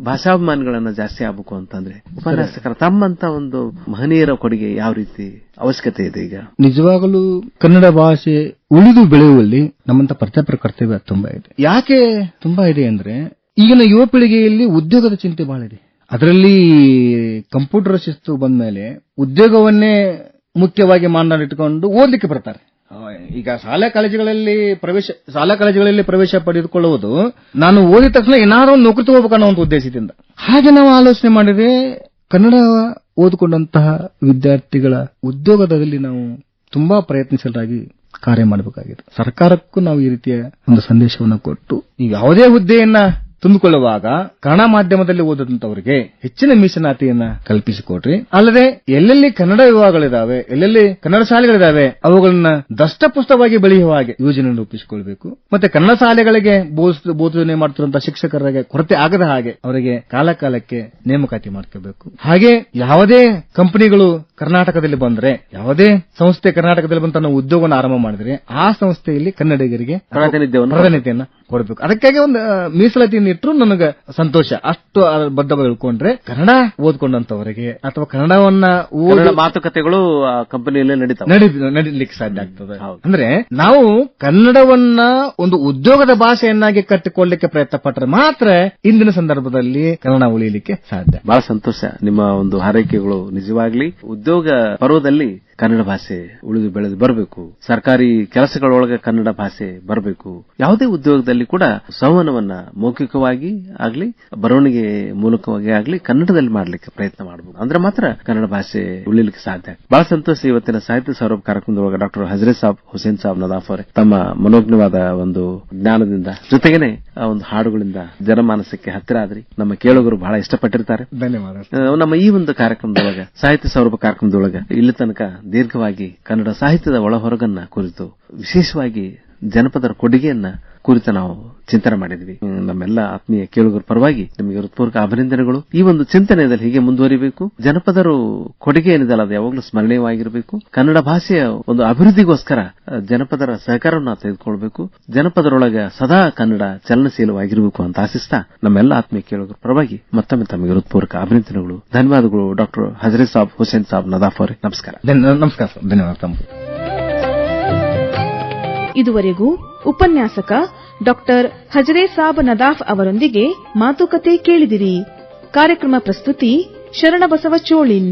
ಭಾಷಾಭಿಮಾನಿಗಳನ್ನ ಜಾಸ್ತಿ ಆಗಬೇಕು ಅಂತಂದ್ರೆ ಉಪನ್ಯಾಸಕರ ತಮ್ಮಂತ ಒಂದು ಮಹನೀಯರ ಕೊಡುಗೆ ಯಾವ ರೀತಿ ಅವಶ್ಯಕತೆ ಇದೆ ಈಗ? ನಿಜವಾಗಲೂ ಕನ್ನಡ ಭಾಷೆ ಉಳಿದು ಬೆಳೆಯುವಲ್ಲಿ ನಮ್ಮಂತ ಪ್ರತ್ಯೇಕ ಕರ್ತವ್ಯ ತುಂಬಾ ಇದೆ. ಯಾಕೆ ತುಂಬಾ ಇದೆ ಅಂದ್ರೆ ಈಗಿನ ಯುವ ಪೀಳಿಗೆಯಲ್ಲಿ ಉದ್ಯೋಗದ ಚಿಂತೆ ಬಹಳ ಇದೆ. ಅದರಲ್ಲಿ ಕಂಪ್ಯೂಟರ್ ಶಿಸ್ತು ಬಂದ ಮೇಲೆ ಉದ್ಯೋಗವನ್ನೇ ಮುಖ್ಯವಾಗಿ ಮಾನದಂಡ ಓದಲಿಕ್ಕೆ ಬರ್ತಾರೆ. ಈಗ ಶಾಲಾ ಕಾಲೇಜುಗಳಲ್ಲಿ ಪ್ರವೇಶ ಪಡೆದುಕೊಳ್ಳುವುದು ನಾನು ಓದಿದ ತಕ್ಷಣ ಏನಾದ್ರೂ ಒಂದು ನೌಕರಿ ತಗೋಬೇಕನ್ನೋ ಒಂದು ಉದ್ದೇಶದಿಂದ. ಹಾಗೆ ನಾವು ಆಲೋಚನೆ ಮಾಡಿದ್ರೆ ಕನ್ನಡ ಓದಿಕೊಂಡಂತಹ ವಿದ್ಯಾರ್ಥಿಗಳ ಉದ್ಯೋಗದಲ್ಲಿ ನಾವು ತುಂಬಾ ಪ್ರಯತ್ನಶೀಲರಾಗಿ ಕಾರ್ಯ ಮಾಡಬೇಕಾಗಿದೆ. ಸರ್ಕಾರಕ್ಕೂ ನಾವು ಈ ರೀತಿಯ ಒಂದು ಸಂದೇಶವನ್ನು ಕೊಟ್ಟು ನೀವು ಯಾವುದೇ ಹುದ್ದೆಯನ್ನ ತುಂಬಿಕೊಳ್ಳುವಾಗ ಕನ್ನಡ ಮಾಧ್ಯಮದಲ್ಲಿ ಓದಂತವರಿಗೆ ಹೆಚ್ಚಿನ ಮೀಸಲಾತಿಯನ್ನ ಕಲ್ಪಿಸಿಕೊಡ್ರಿ. ಅಲ್ಲದೆ ಎಲ್ಲೆಲ್ಲಿ ಕನ್ನಡ ವಿಭಾಗಗಳಿದಾವೆ, ಎಲ್ಲೆಲ್ಲಿ ಕನ್ನಡ ಶಾಲೆಗಳಿದಾವೆ ಅವುಗಳನ್ನ ದಷ್ಟಪುಷ್ಟವಾಗಿ ಬೆಳೆಯುವ ಹಾಗೆ ಯೋಜನೆಯನ್ನು ರೂಪಿಸಿಕೊಳ್ಬೇಕು. ಮತ್ತೆ ಕನ್ನಡ ಶಾಲೆಗಳಿಗೆ ಬೋಧನೆ ಮಾಡುತ್ತಿರುವಂತಹ ಶಿಕ್ಷಕರಿಗೆ ಕೊರತೆ ಆಗದ ಹಾಗೆ ಅವರಿಗೆ ಕಾಲಕಾಲಕ್ಕೆ ನೇಮಕಾತಿ ಮಾಡ್ಕೋಬೇಕು. ಹಾಗೆ ಯಾವುದೇ ಕಂಪನಿಗಳು ಕರ್ನಾಟಕದಲ್ಲಿ ಬಂದ್ರೆ, ಯಾವುದೇ ಸಂಸ್ಥೆ ಕರ್ನಾಟಕದಲ್ಲಿ ಬಂದು ತನ್ನ ಉದ್ಯೋಗವನ್ನು ಆರಂಭ ಮಾಡಿದ್ರೆ ಆ ಸಂಸ್ಥೆಯಲ್ಲಿ ಕನ್ನಡಿಗರಿಗೆ ಪ್ರಾತಿನಿಧ್ಯವನ್ನು ಕೊಡಬೇಕು. ಅದಕ್ಕಾಗಿ ಒಂದು ಮೀಸಲಾತಿಯನ್ನು ಇಟ್ಟರು ನನಗೆ ಸಂತೋಷ. ಅಷ್ಟು ಬದ್ಧವಾಗಿ ತಿಳ್ಕೊಂಡ್ರೆ ಕನ್ನಡ ಓದ್ಕೊಂಡಂತವರಿಗೆ ಅಥವಾ ಕನ್ನಡವನ್ನ ಮಾತುಕತೆಗಳು ಕಂಪನಿಯಲ್ಲೇ ನಡೀಲಿಕ್ಕೆ ಸಾಧ್ಯ ಆಗ್ತದೆ. ಅಂದ್ರೆ ನಾವು ಕನ್ನಡವನ್ನ ಒಂದು ಉದ್ಯೋಗದ ಭಾಷೆಯನ್ನಾಗಿ ಕಟ್ಟಿಕೊಳ್ಳಲಿಕ್ಕೆ ಪ್ರಯತ್ನ ಪಟ್ಟರೆ ಮಾತ್ರ ಇಂದಿನ ಸಂದರ್ಭದಲ್ಲಿ ಕನ್ನಡ ಉಳಿಯಲಿಕ್ಕೆ ಸಾಧ್ಯ. ಬಹಳ ಸಂತೋಷ. ನಿಮ್ಮ ಒಂದು ಹಾರೈಕೆಗಳು ನಿಜವಾಗ್ಲಿ. ಉದ್ಯೋಗ ಪರ್ವದಲ್ಲಿ ಕನ್ನಡ ಭಾಷೆ ಉಳಿದು ಬೆಳೆದು ಬರಬೇಕು. ಸರ್ಕಾರಿ ಕೆಲಸಗಳೊಳಗೆ ಕನ್ನಡ ಭಾಷೆ ಬರಬೇಕು. ಯಾವುದೇ ಉದ್ಯೋಗದಲ್ಲಿ ಕೂಡ ಸಂವಹನವನ್ನ ಮೌಖಿಕವಾಗಿ ಆಗ್ಲಿ ಬರವಣಿಗೆ ಮೂಲಕವಾಗಿ ಆಗ್ಲಿ ಕನ್ನಡದಲ್ಲಿ ಮಾಡಲಿಕ್ಕೆ ಪ್ರಯತ್ನ ಮಾಡಬೇಕು. ಅಂದ್ರೆ ಮಾತ್ರ ಕನ್ನಡ ಭಾಷೆ ಉಳಿಲಿಕ್ಕೆ ಸಾಧ್ಯ. ಬಹಳ ಸಂತೋಷ. ಇವತ್ತಿನ ಸಾಹಿತ್ಯ ಸೌರಭ ಕಾರ್ಯಕ್ರಮದೊಳಗೆ ಡಾಕ್ಟರ್ ಹಜರೆ ಸಾಬ್ ಹುಸೇನ್ ಸಾಬ್ ನದಾಫ್ ಅವರೇ ತಮ್ಮ ಮನೋಜ್ಞವಾದ ಒಂದು ಜ್ಞಾನದಿಂದ ಜೊತೆಗೇನೆ ಒಂದು ಹಾಡುಗಳಿಂದ ಜನಮಾನಸಕ್ಕೆ ಹತ್ತಿರ ಆದ್ರಿ. ನಮ್ಮ ಕೇಳುಗರು ಬಹಳ ಇಷ್ಟಪಟ್ಟಿರ್ತಾರೆ. ಧನ್ಯವಾದ. ನಮ್ಮ ಈ ಒಂದು ಕಾರ್ಯಕ್ರಮದೊಳಗೆ ಸಾಹಿತ್ಯ ಸೌರಭ ಕಾರ್ಯಕ್ರಮದೊಳಗೆ ಇಲ್ಲಿ ತನಕ ದೀರ್ಘವಾಗಿ ಕನ್ನಡ ಸಾಹಿತ್ಯದ ಒಳಹೊರಗನ್ನ ಕುರಿತು, ವಿಶೇಷವಾಗಿ ಜನಪದರ ಕೊಡುಗೆಯನ್ನ ಕುರಿತು ನಾವು ಚಿಂತನೆ ಮಾಡಿದ್ವಿ. ನಮ್ಮೆಲ್ಲ ಆತ್ಮೀಯ ಕೇಳುಗರ ಪರವಾಗಿ ನಿಮಗೆ ಹೃತ್ಪೂರ್ವಕ ಅಭಿನಂದನೆಗಳು. ಈ ಒಂದು ಚಿಂತನೆಯಲ್ಲಿ ಹೀಗೆ ಮುಂದುವರಿಬೇಕು. ಜನಪದರು ಕೊಡುಗೆ ಏನಿದಲ್ಲ ಅದು ಯಾವಾಗಲೂ ಸ್ಮರಣೀಯವಾಗಿರಬೇಕು. ಕನ್ನಡ ಭಾಷೆಯ ಒಂದು ಅಭಿವೃದ್ಧಿಗೋಸ್ಕರ ಜನಪದರ ಸಹಕಾರವನ್ನು ತೆಗೆದುಕೊಳ್ಬೇಕು. ಜನಪದರೊಳಗೆ ಸದಾ ಕನ್ನಡ ಚಲನಶೀಲವಾಗಿರಬೇಕು ಅಂತ ಆಶಿಸ್ತಾ ನಮ್ಮೆಲ್ಲ ಆತ್ಮೀಯ ಕೇಳುಗರ ಪರವಾಗಿ ಮತ್ತೊಮ್ಮೆ ತಮಗೆ ಹೃತ್ಪೂರ್ವಕ ಅಭಿನಂದನೆಗಳು, ಧನ್ಯವಾದಗಳು. ಡಾಕ್ಟರ್ ಹಜರೆ ಸಾಬ್ ಹುಸೇನ್ ಸಾಬ್ ನದಾಫ್ ಅವರೇ, ನಮಸ್ಕಾರ. ನಮಸ್ಕಾರ ಸರ್, ಧನ್ಯವಾದ. ಇದುವರೆಗೂ ಉಪನ್ಯಾಸಕ ಡಾಕ್ಟರ್ ಹಜರೆ ಸಾಬ್ ನದಾಫ್ ಅವರೊಂದಿಗೆ ಮಾತುಕತೆ ಕೇಳಿದಿರಿ. ಕಾರ್ಯಕ್ರಮ ಪ್ರಸ್ತುತಿ ಶರಣಬಸವ ಚೋಳಿನ್.